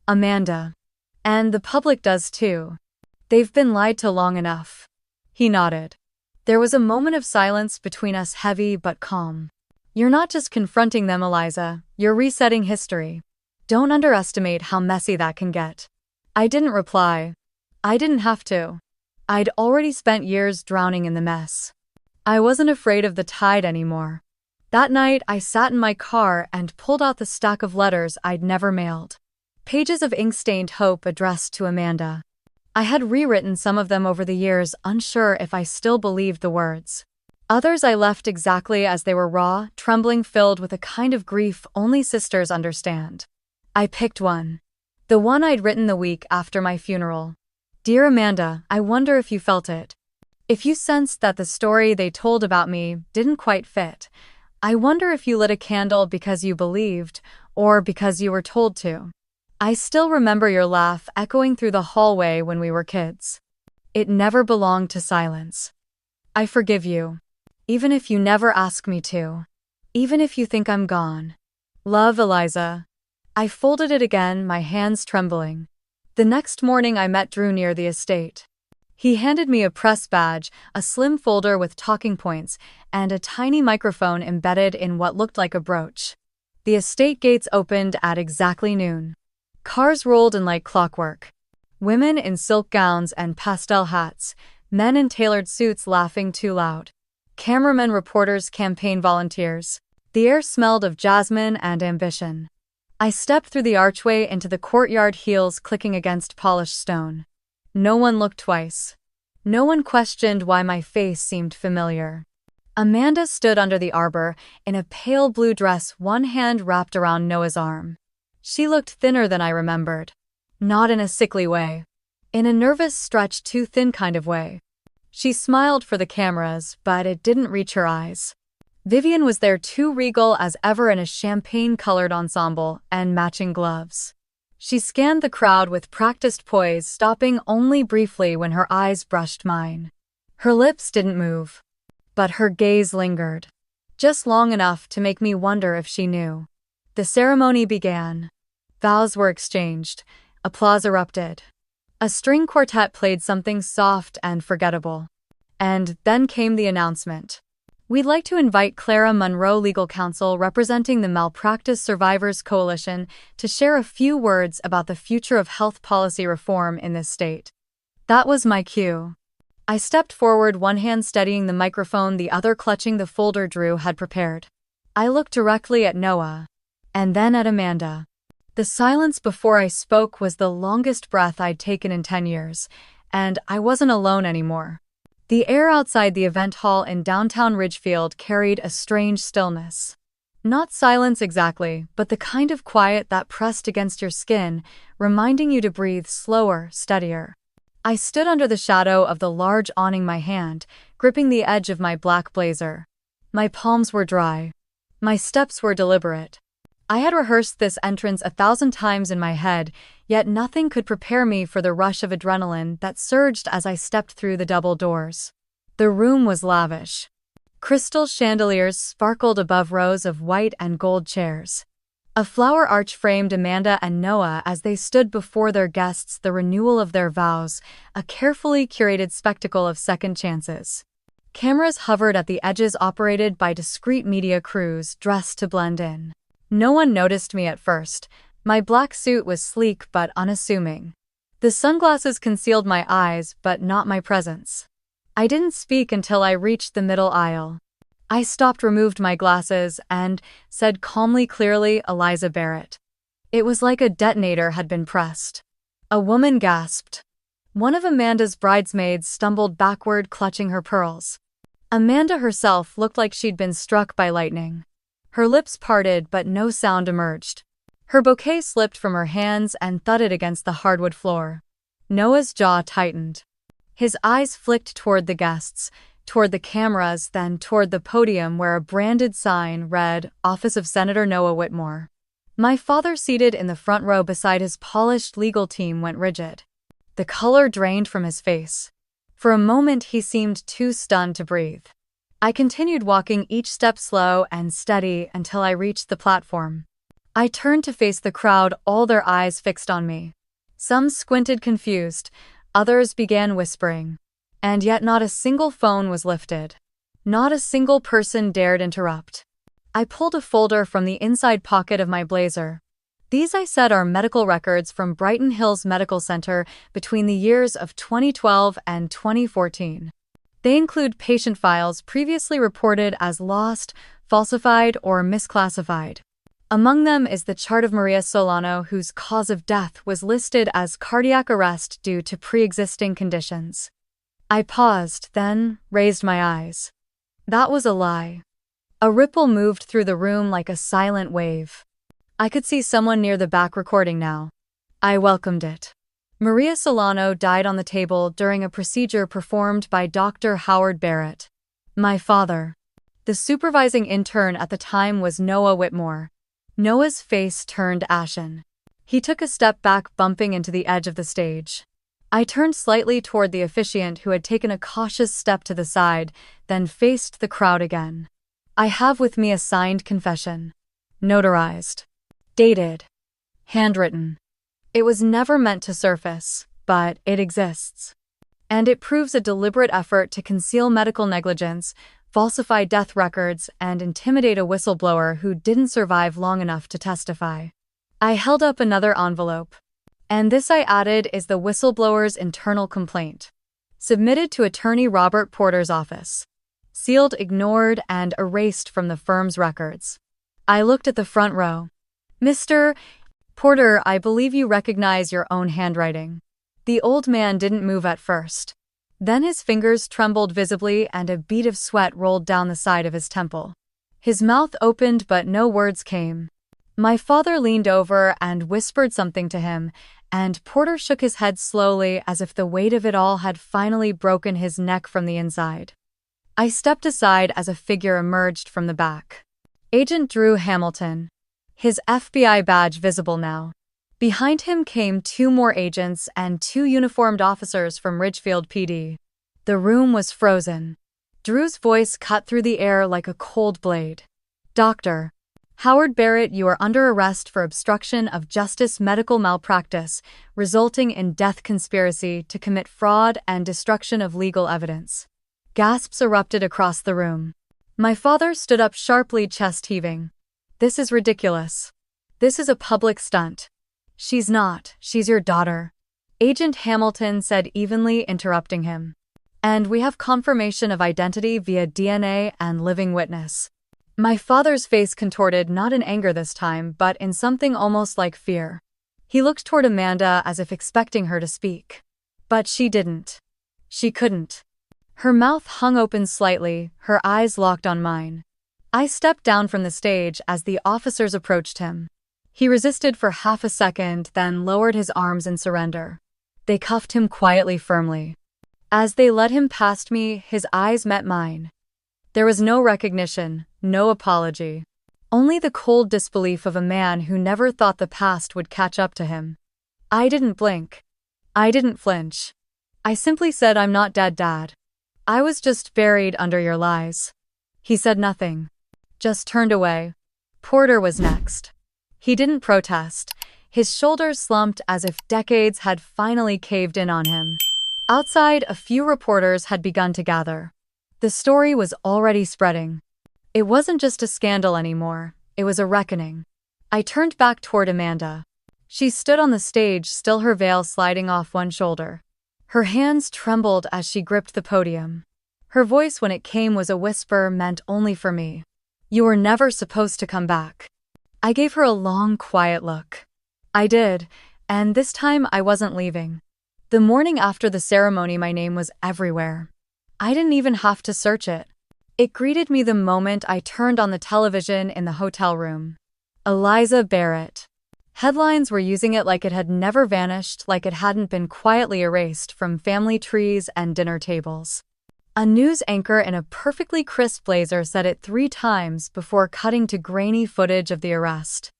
Amanda. And the public does too. They've been lied to long enough." He nodded. There was a moment of silence between us, heavy but calm. "You're not just confronting them, Eliza. You're resetting history. Don't underestimate how messy that can get." I didn't reply. I didn't have to. I'd already spent years drowning in the mess. I wasn't afraid of the tide anymore. That night, I sat in my car and pulled out the stack of letters I'd never mailed. Pages of ink-stained hope addressed to Amanda. I had rewritten some of them over the years, unsure if I still believed the words. Others I left exactly as they were, raw, trembling, filled with a kind of grief only sisters understand. I picked one. The one I'd written the week after my funeral. "Dear Amanda, I wonder if you felt it. If you sensed that the story they told about me didn't quite fit. I wonder if you lit a candle because you believed, or because you were told to. I still remember your laugh echoing through the hallway when we were kids. It never belonged to silence. I forgive you. Even if you never ask me to. Even if you think I'm gone. Love, Eliza." I folded it again, my hands trembling. The next morning I met Drew near the estate. He handed me a press badge, a slim folder with talking points, and a tiny microphone embedded in what looked like a brooch. The estate gates opened at exactly noon. Cars rolled in like clockwork. Women in silk gowns and pastel hats, men in tailored suits laughing too loud. Cameramen, reporters, campaign volunteers. The air smelled of jasmine and ambition. I stepped through the archway into the courtyard, heels clicking against polished stone. No one looked twice. No one questioned why my face seemed familiar. Amanda stood under the arbor, in a pale blue dress, one hand wrapped around Noah's arm. She looked thinner than I remembered. Not in a sickly way. In a nervous, stretched, too thin kind of way. She smiled for the cameras, but it didn't reach her eyes. Vivian was there, too, regal as ever in a champagne-colored ensemble and matching gloves. She scanned the crowd with practiced poise, stopping only briefly when her eyes brushed mine. Her lips didn't move, but her gaze lingered. Just long enough to make me wonder if she knew. The ceremony began. Vows were exchanged. Applause erupted. A string quartet played something soft and forgettable. And then came the announcement. "We'd like to invite Clara Monroe, legal counsel representing the Malpractice Survivors Coalition, to share a few words about the future of health policy reform in this state." That was my cue. I stepped forward, one hand steadying the microphone, the other clutching the folder Drew had prepared. I looked directly at Noah, and then at Amanda. The silence before I spoke was the longest breath I'd taken in 10 years, and I wasn't alone anymore. The air outside the event hall in downtown Ridgefield carried a strange stillness. Not silence exactly, but the kind of quiet that pressed against your skin, reminding you to breathe slower, steadier. I stood under the shadow of the large awning, my hand gripping the edge of my black blazer. My palms were dry. My steps were deliberate. I had rehearsed this entrance 1,000 times in my head, yet nothing could prepare me for the rush of adrenaline that surged as I stepped through the double doors. The room was lavish. Crystal chandeliers sparkled above rows of white and gold chairs. A flower arch framed Amanda and Noah as they stood before their guests, the renewal of their vows, a carefully curated spectacle of second chances. Cameras hovered at the edges, operated by discreet media crews dressed to blend in. No one noticed me at first. My black suit was sleek but unassuming. The sunglasses concealed my eyes, but not my presence. I didn't speak until I reached the middle aisle. I stopped, removed my glasses, and said calmly, clearly, "Eliza Barrett." It was like a detonator had been pressed. A woman gasped. One of Amanda's bridesmaids stumbled backward, clutching her pearls. Amanda herself looked like she'd been struck by lightning. Her lips parted, but no sound emerged. Her bouquet slipped from her hands and thudded against the hardwood floor. Noah's jaw tightened. His eyes flicked toward the guests, toward the cameras, then toward the podium where a branded sign read, "Office of Senator Noah Whitmore." My father, seated in the front row beside his polished legal team, went rigid. The color drained from his face. For a moment he seemed too stunned to breathe. I continued walking, each step slow and steady, until I reached the platform. I turned to face the crowd, all their eyes fixed on me. Some squinted confused, others began whispering. And yet not a single phone was lifted. Not a single person dared interrupt. I pulled a folder from the inside pocket of my blazer. These, I said, are medical records from Brighton Hills Medical Center between the years of 2012 and 2014. They include patient files previously reported as lost, falsified, or misclassified. Among them is the chart of Maria Solano, whose cause of death was listed as cardiac arrest due to pre-existing conditions. I paused, then raised my eyes. That was a lie. A ripple moved through the room like a silent wave. I could see someone near the back recording now. I welcomed it. Maria Solano died on the table during a procedure performed by Dr. Howard Barrett. My father. The supervising intern at the time was Noah Whitmore. Noah's face turned ashen. He took a step back, bumping into the edge of the stage. I turned slightly toward the officiant, who had taken a cautious step to the side, then faced the crowd again. I have with me a signed confession. Notarized. Dated. Handwritten. It was never meant to surface, but it exists. And it proves a deliberate effort to conceal medical negligence, falsify death records, and intimidate a whistleblower who didn't survive long enough to testify. I held up another envelope. And this, I added, is the whistleblower's internal complaint. Submitted to Attorney Robert Porter's office. Sealed, ignored, and erased from the firm's records. I looked at the front row. "Mr. Porter, I believe you recognize your own handwriting." The old man didn't move at first. Then his fingers trembled visibly and a bead of sweat rolled down the side of his temple. His mouth opened but no words came. My father leaned over and whispered something to him, and Porter shook his head slowly, as if the weight of it all had finally broken his neck from the inside. I stepped aside as a figure emerged from the back. Agent Drew Hamilton. His FBI badge visible now. Behind him came two more agents and two uniformed officers from Ridgefield PD. The room was frozen. Drew's voice cut through the air like a cold blade. "Dr. Howard Barrett, you are under arrest for obstruction of justice, medical malpractice, resulting in death, conspiracy to commit fraud, and destruction of legal evidence." Gasps erupted across the room. My father stood up sharply, chest heaving. "This is ridiculous. This is a public stunt." "She's not. She's your daughter," Agent Hamilton said evenly, interrupting him. "And we have confirmation of identity via DNA and living witness." My father's face contorted, not in anger this time, but in something almost like fear. He looked toward Amanda as if expecting her to speak. But she didn't. She couldn't. Her mouth hung open slightly, her eyes locked on mine. I stepped down from the stage as the officers approached him. He resisted for half a second, then lowered his arms in surrender. They cuffed him quietly, firmly. As they led him past me, his eyes met mine. There was no recognition, no apology. Only the cold disbelief of a man who never thought the past would catch up to him. I didn't blink. I didn't flinch. I simply said, "I'm not dead, Dad. I was just buried under your lies." He said nothing. Just turned away. Porter was next. He didn't protest. His shoulders slumped as if decades had finally caved in on him. Outside, a few reporters had begun to gather. The story was already spreading. It wasn't just a scandal anymore, it was a reckoning. I turned back toward Amanda. She stood on the stage, still her veil sliding off one shoulder. Her hands trembled as she gripped the podium. Her voice, when it came, was a whisper meant only for me. "You were never supposed to come back." I gave her a long, quiet look. I did, and this time I wasn't leaving. The morning after the ceremony, my name was everywhere. I didn't even have to search it. It greeted me the moment I turned on the television in the hotel room. Eliza Barrett. Headlines were using it like it had never vanished, like it hadn't been quietly erased from family trees and dinner tables. A news anchor in a perfectly crisp blazer said it 3 times before cutting to grainy footage of the arrest.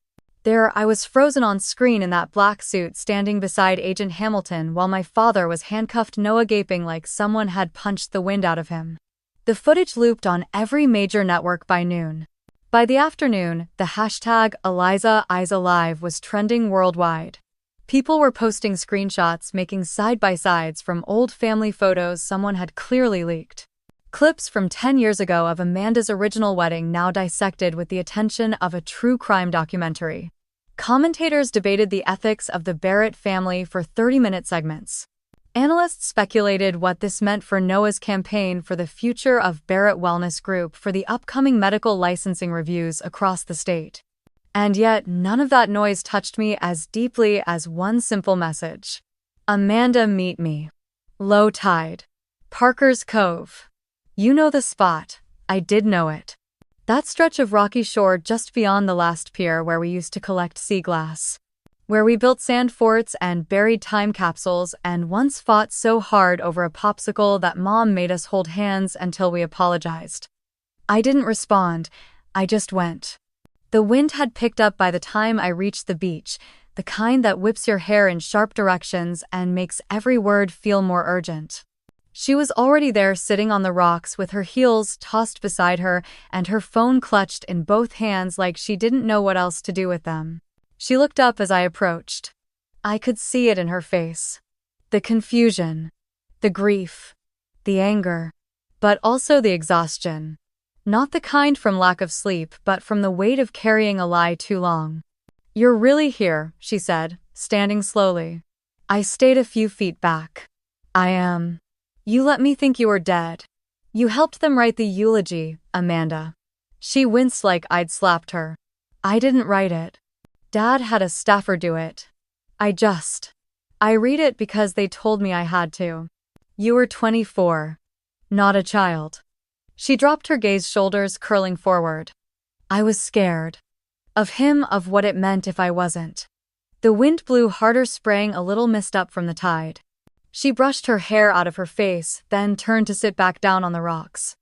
There, I was frozen on screen in that black suit, standing beside Agent Hamilton while my father was handcuffed, Noah gaping like someone had punched the wind out of him. The footage looped on every major network by noon. By the afternoon, the hashtag #ElizaIsAlive was trending worldwide. People were posting screenshots, making side-by-sides from old family photos someone had clearly leaked. Clips from 10 years ago of Amanda's original wedding, now dissected with the attention of a true crime documentary. Commentators debated the ethics of the Barrett family for 30-minute segments. Analysts speculated what this meant for Noah's campaign, for the future of Barrett Wellness Group, for the upcoming medical licensing reviews across the state. And yet, none of that noise touched me as deeply as one simple message. Amanda, meet me. Low tide. Parker's Cove. You know the spot. I did know it. That stretch of rocky shore just beyond the last pier where we used to collect sea glass. Where we built sand forts and buried time capsules and once fought so hard over a popsicle that Mom made us hold hands until we apologized. I didn't respond, I just went. The wind had picked up by the time I reached the beach, the kind that whips your hair in sharp directions and makes every word feel more urgent. She was already there, sitting on the rocks with her heels tossed beside her and her phone clutched in both hands like she didn't know what else to do with them. She looked up as I approached. I could see it in her face. The confusion, the grief, the anger, but also the exhaustion. Not the kind from lack of sleep, but from the weight of carrying a lie too long. "You're really here," she said, standing slowly. I stayed a few feet back. "I am. You let me think you were dead. You helped them write the eulogy, Amanda." She winced like I'd slapped her. "I didn't write it. Dad had a staffer do it. I read it because they told me I had to. You were 24. Not a child." She dropped her gaze, shoulders curling forward. I was scared. Of him, of what it meant if I wasn't. The wind blew harder, spraying a little mist up from the tide. She brushed her hair out of her face, then turned to sit back down on the rocks.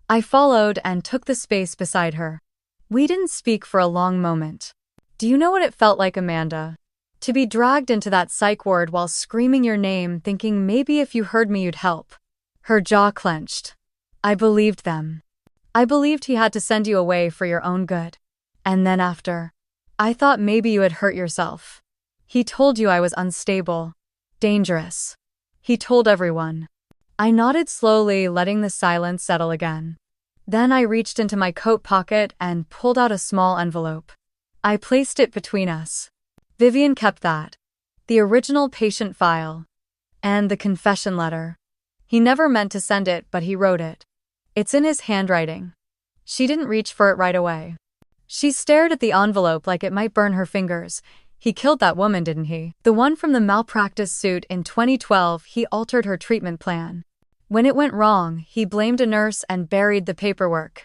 I followed and took the space beside her. We didn't speak for a long moment. "Do you know what it felt like, Amanda? To be dragged into that psych ward while screaming your name, thinking maybe if you heard me you'd help." Her jaw clenched. I believed them. I believed he had to send you away for your own good. And then after, I thought maybe you had hurt yourself. He told you I was unstable, dangerous. He told everyone. I nodded slowly, letting the silence settle again. Then I reached into my coat pocket and pulled out a small envelope. I placed it between us. Vivian kept that. The original patient file. And the confession letter. He never meant to send it, but he wrote it. It's in his handwriting. She didn't reach for it right away. She stared at the envelope like it might burn her fingers. He killed that woman, didn't he? The one from the malpractice suit in 2012, he altered her treatment plan. When it went wrong, he blamed a nurse and buried the paperwork.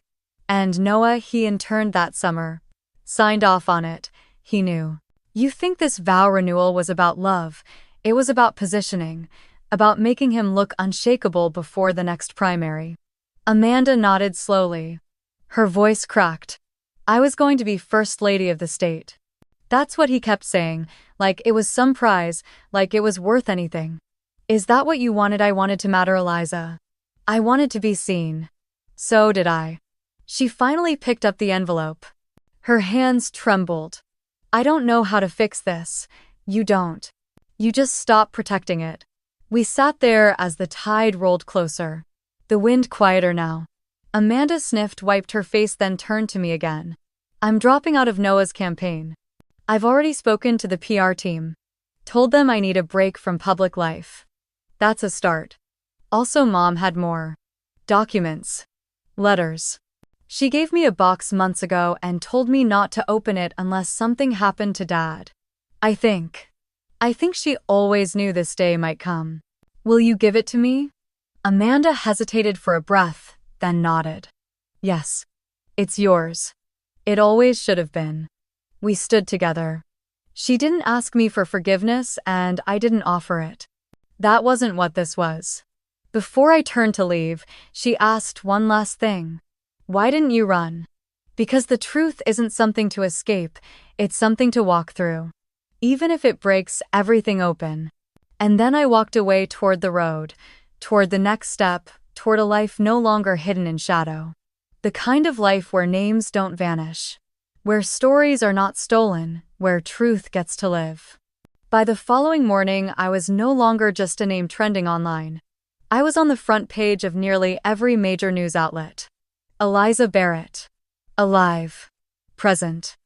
And Noah, he interned that summer. Signed off on it. He knew. You think this vow renewal was about love? It was about positioning. About making him look unshakable before the next primary. Amanda nodded slowly. Her voice cracked. I was going to be First Lady of the state. That's what he kept saying, like it was some prize, like it was worth anything. Is that what you wanted? I wanted to matter, Eliza. I wanted to be seen. So did I. She finally picked up the envelope. Her hands trembled. I don't know how to fix this. You don't. You just stop protecting it. We sat there as the tide rolled closer. The wind quieter now. Amanda sniffed, wiped her face, then turned to me again. I'm dropping out of Noah's campaign. I've already spoken to the PR team. Told them I need a break from public life. That's a start. Also, Mom had more. Documents. Letters. She gave me a box months ago and told me not to open it unless something happened to Dad. I think she always knew this day might come. Will you give it to me? Amanda hesitated for a breath, then nodded. Yes. It's yours. It always should have been. We stood together. She didn't ask me for forgiveness, and I didn't offer it. That wasn't what this was. Before I turned to leave, she asked one last thing. Why didn't you run? Because the truth isn't something to escape, it's something to walk through. Even if it breaks everything open. And then I walked away toward the road, toward the next step, toward a life no longer hidden in shadow. The kind of life where names don't vanish. Where stories are not stolen, where truth gets to live. By the following morning, I was no longer just a name trending online. I was on the front page of nearly every major news outlet. Eliza Barrett. Alive. Present.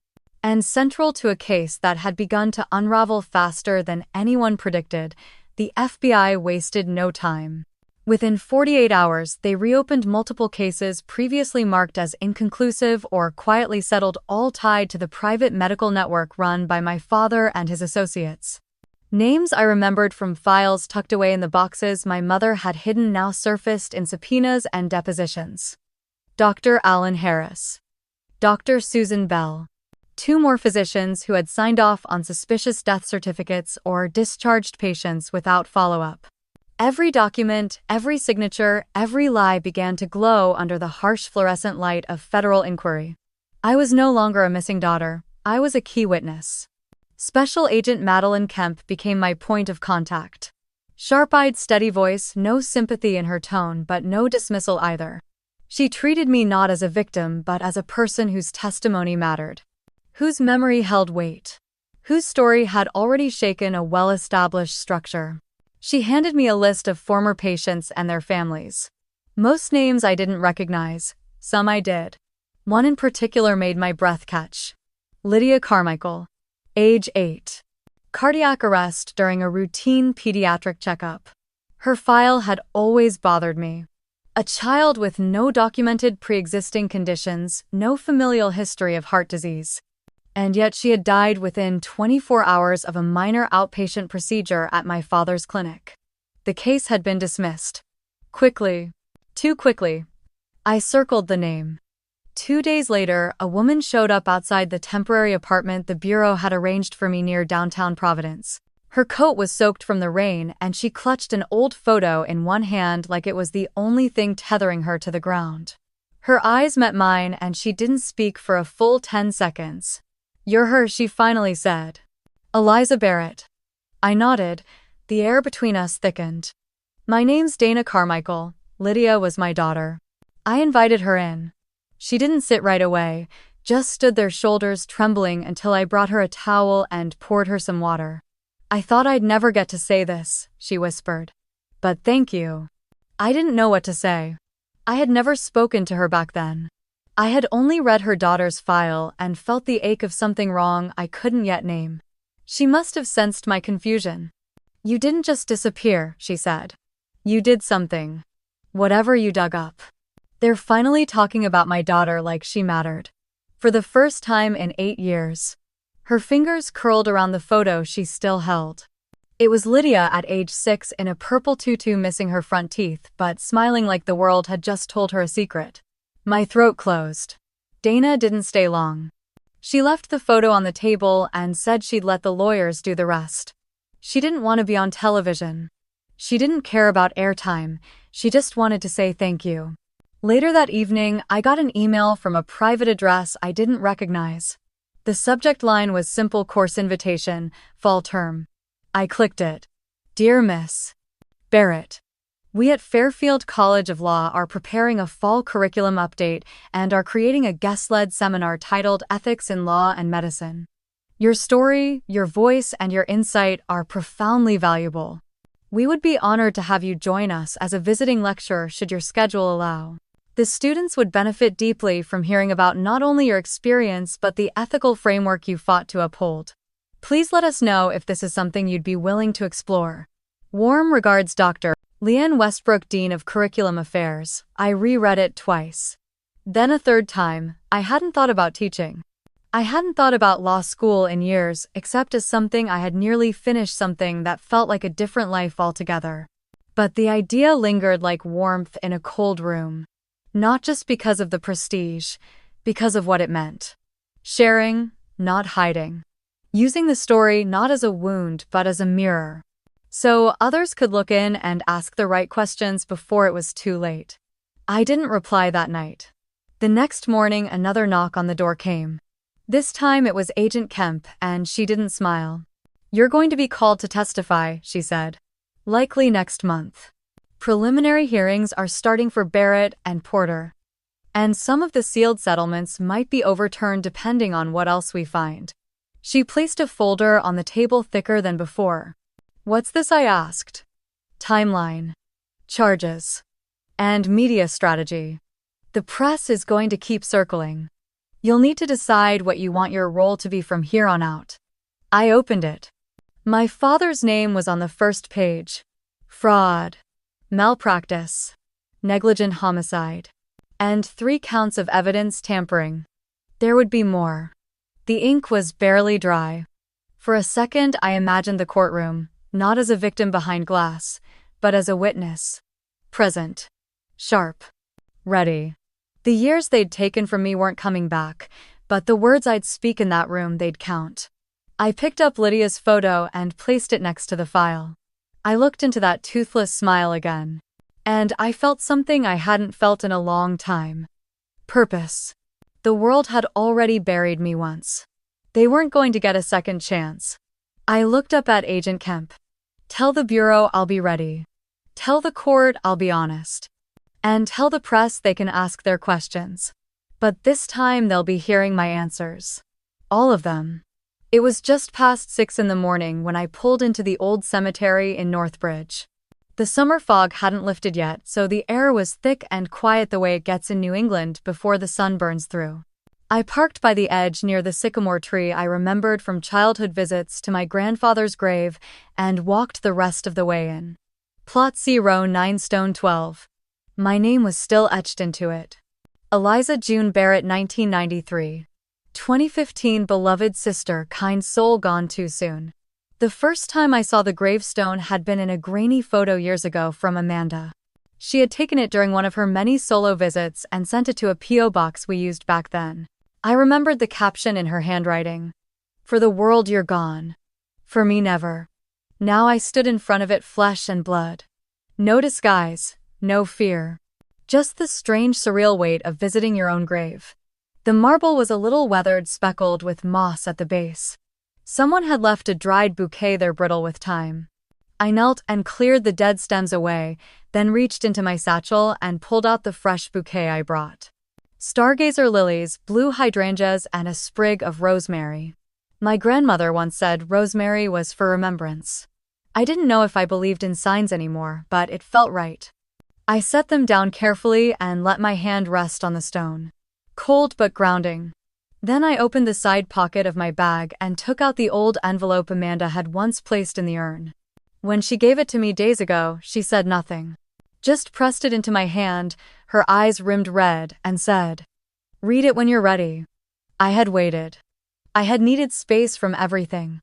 And central to a case that had begun to unravel faster than anyone predicted, the FBI wasted no time. Within 48 hours, they reopened multiple cases previously marked as inconclusive or quietly settled, all tied to the private medical network run by my father and his associates. Names I remembered from files tucked away in the boxes my mother had hidden now surfaced in subpoenas and depositions. Dr. Alan Harris. Dr. Susan Bell. Two more physicians who had signed off on suspicious death certificates or discharged patients without follow-up. Every document, every signature, every lie began to glow under the harsh fluorescent light of federal inquiry. I was no longer a missing daughter, I was a key witness. Special Agent Madeline Kemp became my point of contact. Sharp-eyed, steady voice, no sympathy in her tone but no dismissal either. She treated me not as a victim but as a person whose testimony mattered. Whose memory held weight. Whose story had already shaken a well-established structure. She handed me a list of former patients and their families. Most names I didn't recognize, some I did. One in particular made my breath catch. Lydia Carmichael. Age 8. Cardiac arrest during a routine pediatric checkup. Her file had always bothered me. A child with no documented pre-existing conditions, no familial history of heart disease. And yet she had died within 24 hours of a minor outpatient procedure at my father's clinic. The case had been dismissed. Quickly. Too quickly. I circled the name. 2 days later, a woman showed up outside the temporary apartment the Bureau had arranged for me near downtown Providence. Her coat was soaked from the rain, and she clutched an old photo in one hand like it was the only thing tethering her to the ground. Her eyes met mine, and she didn't speak for a full 10 seconds. You're her, she finally said. Eliza Barrett. I nodded. The air between us thickened. My name's Dana Carmichael. Lydia was my daughter. I invited her in. She didn't sit right away, just stood there, shoulders trembling, until I brought her a towel and poured her some water. I thought I'd never get to say this, she whispered. But thank you. I didn't know what to say. I had never spoken to her back then. I had only read her daughter's file and felt the ache of something wrong I couldn't yet name. She must have sensed my confusion. You didn't just disappear, she said. You did something. Whatever you dug up. They're finally talking about my daughter like she mattered. For the first time in 8 years. Her fingers curled around the photo she still held. It was Lydia at age 6 in a purple tutu, missing her front teeth but smiling like the world had just told her a secret. My throat closed. Dana didn't stay long. She left the photo on the table and said she'd let the lawyers do the rest. She didn't want to be on television. She didn't care about airtime, she just wanted to say thank you. Later that evening, I got an email from a private address I didn't recognize. The subject line was simple course invitation, fall term. I clicked it. Dear Miss Barrett, we at Fairfield College of Law are preparing a fall curriculum update and are creating a guest-led seminar titled Ethics in Law and Medicine. Your story, your voice, and your insight are profoundly valuable. We would be honored to have you join us as a visiting lecturer should your schedule allow. The students would benefit deeply from hearing about not only your experience but the ethical framework you fought to uphold. Please let us know if this is something you'd be willing to explore. Warm regards, Dr. Leanne Westbrook, Dean of Curriculum Affairs. I reread it twice. Then a third time. I hadn't thought about teaching. I hadn't thought about law school in years, except as something I had nearly finished, something that felt like a different life altogether. But the idea lingered like warmth in a cold room. Not just because of the prestige, because of what it meant. Sharing, not hiding. Using the story not as a wound but as a mirror. So others could look in and ask the right questions before it was too late. I didn't reply that night. The next morning, another knock on the door came. This time it was Agent Kemp, and she didn't smile. You're going to be called to testify, she said. Likely next month. Preliminary hearings are starting for Barrett and Porter. And some of the sealed settlements might be overturned depending on what else we find. She placed a folder on the table thicker than before. What's this? I asked. Timeline. Charges. And media strategy. The press is going to keep circling. You'll need to decide what you want your role to be from here on out. I opened it. My father's name was on the first page. Fraud. Malpractice. Negligent homicide. And 3 counts of evidence tampering. There would be more. The ink was barely dry. For a second I imagined the courtroom, not as a victim behind glass, but as a witness. Present. Sharp. Ready. The years they'd taken from me weren't coming back, but the words I'd speak in that room, they'd count. I picked up Lydia's photo and placed it next to the file. I looked into that toothless smile again. And I felt something I hadn't felt in a long time. Purpose. The world had already buried me once. They weren't going to get a second chance. I looked up at Agent Kemp. Tell the Bureau I'll be ready. Tell the court I'll be honest. And tell the press they can ask their questions. But this time they'll be hearing my answers. All of them. It was just past 6 in the morning when I pulled into the old cemetery in Northbridge. The summer fog hadn't lifted yet, so the air was thick and quiet the way it gets in New England before the sun burns through. I parked by the edge near the sycamore tree I remembered from childhood visits to my grandfather's grave and walked the rest of the way in. Plot C, row 9, stone 12. My name was still etched into it. Eliza June Barrett, 1993. 2015, beloved sister, kind soul gone too soon. The first time I saw the gravestone had been in a grainy photo years ago from Amanda. She had taken it during one of her many solo visits and sent it to a P.O. box we used back then. I remembered the caption in her handwriting. For the world you're gone. For me never. Now I stood in front of it, flesh and blood. No disguise, no fear. Just the strange surreal weight of visiting your own grave. The marble was a little weathered, speckled with moss at the base. Someone had left a dried bouquet there, brittle with time. I knelt and cleared the dead stems away, then reached into my satchel and pulled out the fresh bouquet I brought. Stargazer lilies, blue hydrangeas, and a sprig of rosemary. My grandmother once said rosemary was for remembrance. I didn't know if I believed in signs anymore, but it felt right. I set them down carefully and let my hand rest on the stone. Cold but grounding. Then I opened the side pocket of my bag and took out the old envelope Amanda had once placed in the urn. When she gave it to me days ago, she said nothing. Just pressed it into my hand, her eyes rimmed red, and said, "Read it when you're ready." I had waited. I had needed space from everything.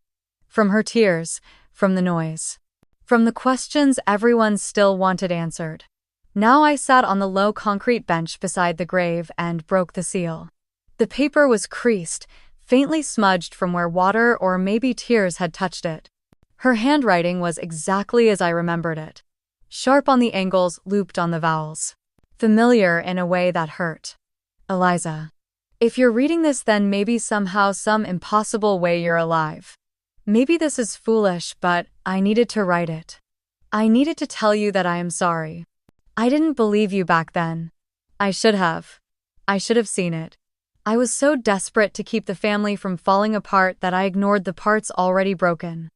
From her tears, from the noise. From the questions everyone still wanted answered. Now I sat on the low concrete bench beside the grave and broke the seal. The paper was creased, faintly smudged from where water or maybe tears had touched it. Her handwriting was exactly as I remembered it. Sharp on the angles, looped on the vowels. familiar in a way that hurt. Eliza. If you're reading this, then maybe somehow, some impossible way you're alive. Maybe this is foolish, but I needed to write it. I needed to tell you that I am sorry. I didn't believe you back then. I should have. I should have seen it. I was so desperate to keep the family from falling apart that I ignored the parts already broken.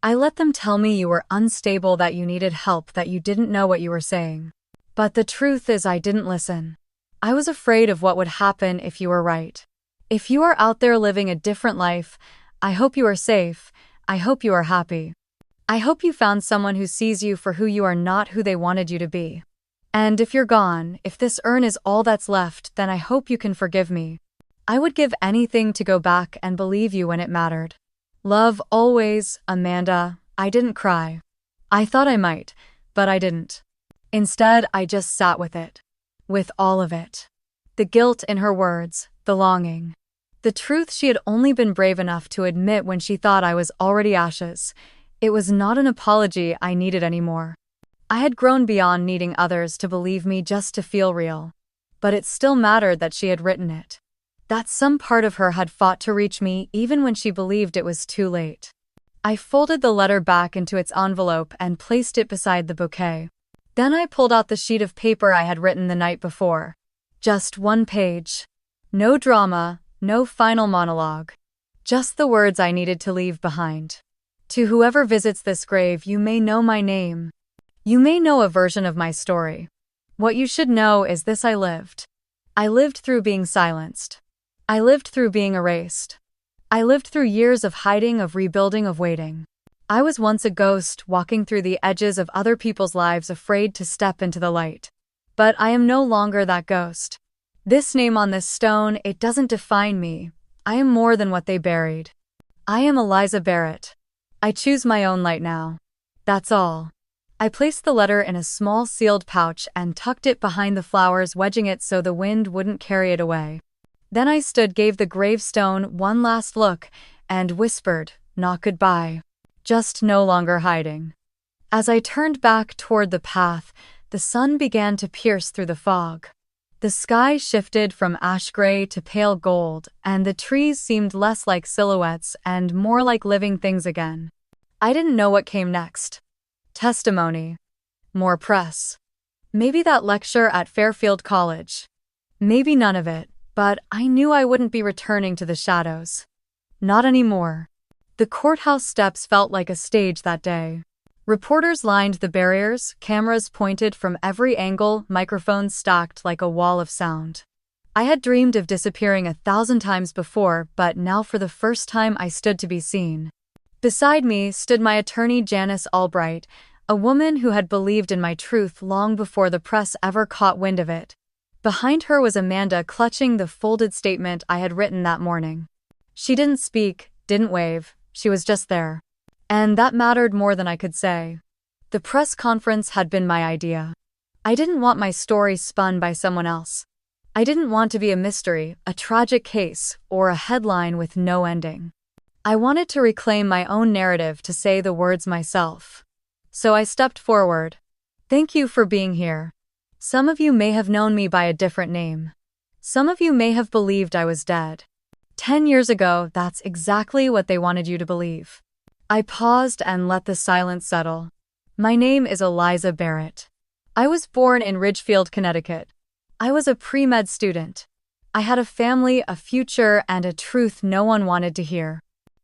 I let them tell me you were unstable, that you needed help, that you didn't know what you were saying. But the truth is, I didn't listen. I was afraid of what would happen if you were right. If you are out there living a different life, I hope you are safe. I hope you are happy. I hope you found someone who sees you for who you are, not who they wanted you to be. And if you're gone, if this urn is all that's left, then I hope you can forgive me. I would give anything to go back and believe you when it mattered. Love always, Amanda. I didn't cry. I thought I might, but I didn't. Instead, I just sat with it. With all of it. The guilt in her words, the longing. The truth she had only been brave enough to admit when she thought I was already ashes. It was not an apology I needed anymore. I had grown beyond needing others to believe me just to feel real. But it still mattered that she had written it. That some part of her had fought to reach me even when she believed it was too late. I folded the letter back into its envelope and placed it beside the bouquet. Then I pulled out the sheet of paper I had written the night before. Just one page. No drama, no final monologue. Just the words I needed to leave behind. To whoever visits this grave, you may know my name. You may know a version of my story. What you should know is this: I lived. I lived through being silenced. I lived through being erased. I lived through years of hiding, of rebuilding, of waiting. I was once a ghost walking through the edges of other people's lives, afraid to step into the light. But I am no longer that ghost. This name on this stone, it doesn't define me. I am more than what they buried. I am Eliza Barrett. I choose my own light now. That's all. I placed the letter in a small sealed pouch and tucked it behind the flowers, wedging it so the wind wouldn't carry it away. Then I stood, gave the gravestone one last look, and whispered, not goodbye. Just no longer hiding. As I turned back toward the path, the sun began to pierce through the fog. The sky shifted from ash gray to pale gold, and the trees seemed less like silhouettes and more like living things again. I didn't know what came next. Testimony. More press. Maybe that lecture at Fairfield College. Maybe none of it, but I knew I wouldn't be returning to the shadows. Not anymore. The courthouse steps felt like a stage that day. Reporters lined the barriers, cameras pointed from every angle, microphones stacked like a wall of sound. I had dreamed of disappearing 1,000 times before, but now for the first time I stood to be seen. Beside me stood my attorney, Janice Albright, a woman who had believed in my truth long before the press ever caught wind of it. Behind her was Amanda, clutching the folded statement I had written that morning. She didn't speak, didn't wave, she was just there. And that mattered more than I could say. The press conference had been my idea. I didn't want my story spun by someone else. I didn't want to be a mystery, a tragic case, or a headline with no ending. I wanted to reclaim my own narrative, to say the words myself. So I stepped forward. Thank you for being here. Some of you may have known me by a different name. Some of you may have believed I was dead. 10 years ago, that's exactly what they wanted you to believe. I paused and let the silence settle. My name is Eliza Barrett. I was born in Ridgefield, Connecticut. I was a pre-med student. I had a family, a future, and a truth no one wanted to hear.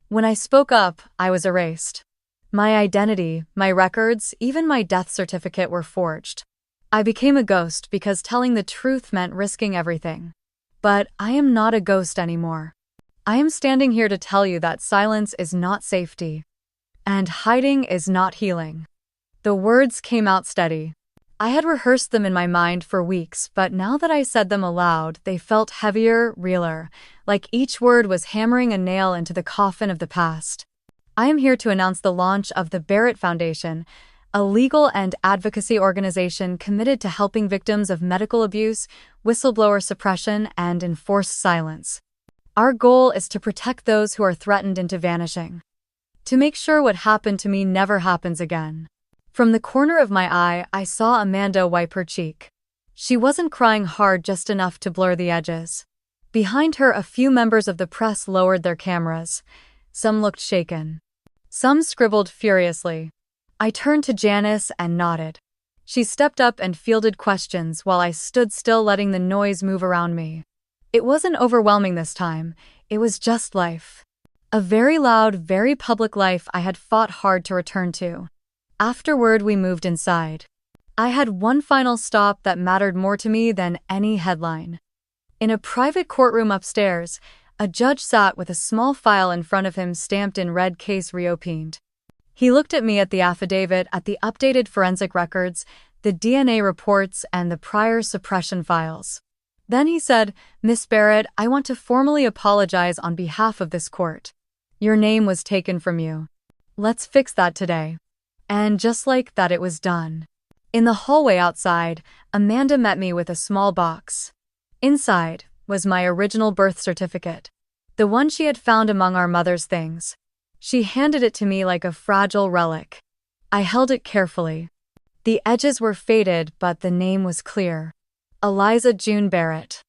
When I spoke up, I was erased. My identity, my records, even my death certificate were forged. I became a ghost because telling the truth meant risking everything. But I am not a ghost anymore. I am standing here to tell you that silence is not safety. And hiding is not healing. The words came out steady. I had rehearsed them in my mind for weeks, but now that I said them aloud, they felt heavier, realer, like each word was hammering a nail into the coffin of the past. I am here to announce the launch of the Barrett Foundation, a legal and advocacy organization committed to helping victims of medical abuse, whistleblower suppression, and enforced silence. Our goal is to protect those who are threatened into vanishing. To make sure what happened to me never happens again. From the corner of my eye, I saw Amanda wipe her cheek. She wasn't crying hard, just enough to blur the edges. Behind her, a few members of the press lowered their cameras. Some looked shaken. Some scribbled furiously. I turned to Janice and nodded. She stepped up and fielded questions while I stood still, letting the noise move around me. It wasn't overwhelming this time. It was just life. A very loud, very public life I had fought hard to return to. Afterward, we moved inside. I had one final stop that mattered more to me than any headline. In a private courtroom upstairs, a judge sat with a small file in front of him stamped in red, "Case reopened." He looked at me, at the affidavit, at the updated forensic records, the DNA reports, and the prior suppression files. Then he said, "Miss Barrett, I want to formally apologize on behalf of this court. Your name was taken from you. Let's fix that today." And just like that, it was done. In the hallway outside, Amanda met me with a small box. Inside was my original birth certificate, the one she had found among our mother's things. She handed it to me like a fragile relic. I held it carefully. The edges were faded, but the name was clear. Eliza June Barrett.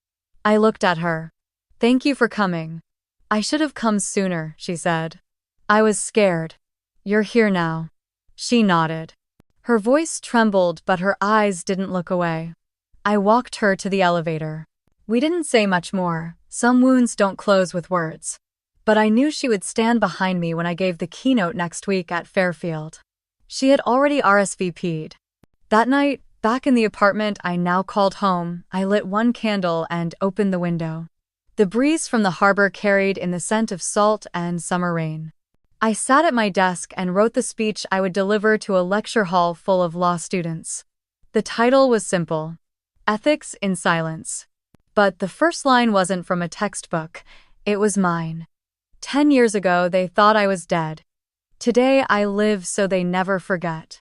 I looked at her. "Thank you for coming." "I should have come sooner," she said. "I was scared." "You're here now." She nodded. Her voice trembled, but her eyes didn't look away. I walked her to the elevator. We didn't say much more. Some wounds don't close with words. But I knew she would stand behind me when I gave the keynote next week at Fairfield. She had already RSVP'd. That night, back in the apartment I now called home, I lit one candle and opened the window. The breeze from the harbor carried in the scent of salt and summer rain. I sat at my desk and wrote the speech I would deliver to a lecture hall full of law students. The title was simple: Ethics in Silence. But the first line wasn't from a textbook, it was mine. 10 years ago, they thought I was dead. Today, I live so they never forget.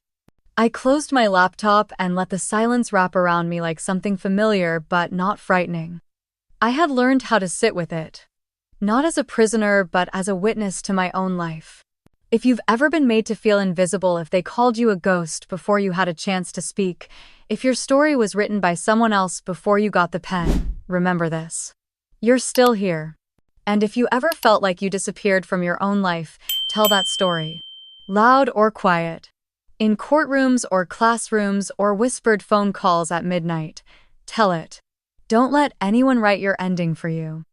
I closed my laptop and let the silence wrap around me like something familiar but not frightening. I had learned how to sit with it. Not as a prisoner, but as a witness to my own life. If you've ever been made to feel invisible, if they called you a ghost before you had a chance to speak, if your story was written by someone else before you got the pen, remember this. You're still here. And if you ever felt like you disappeared from your own life, tell that story. Loud or quiet. In courtrooms or classrooms or whispered phone calls at midnight. Tell it. Don't let anyone write your ending for you.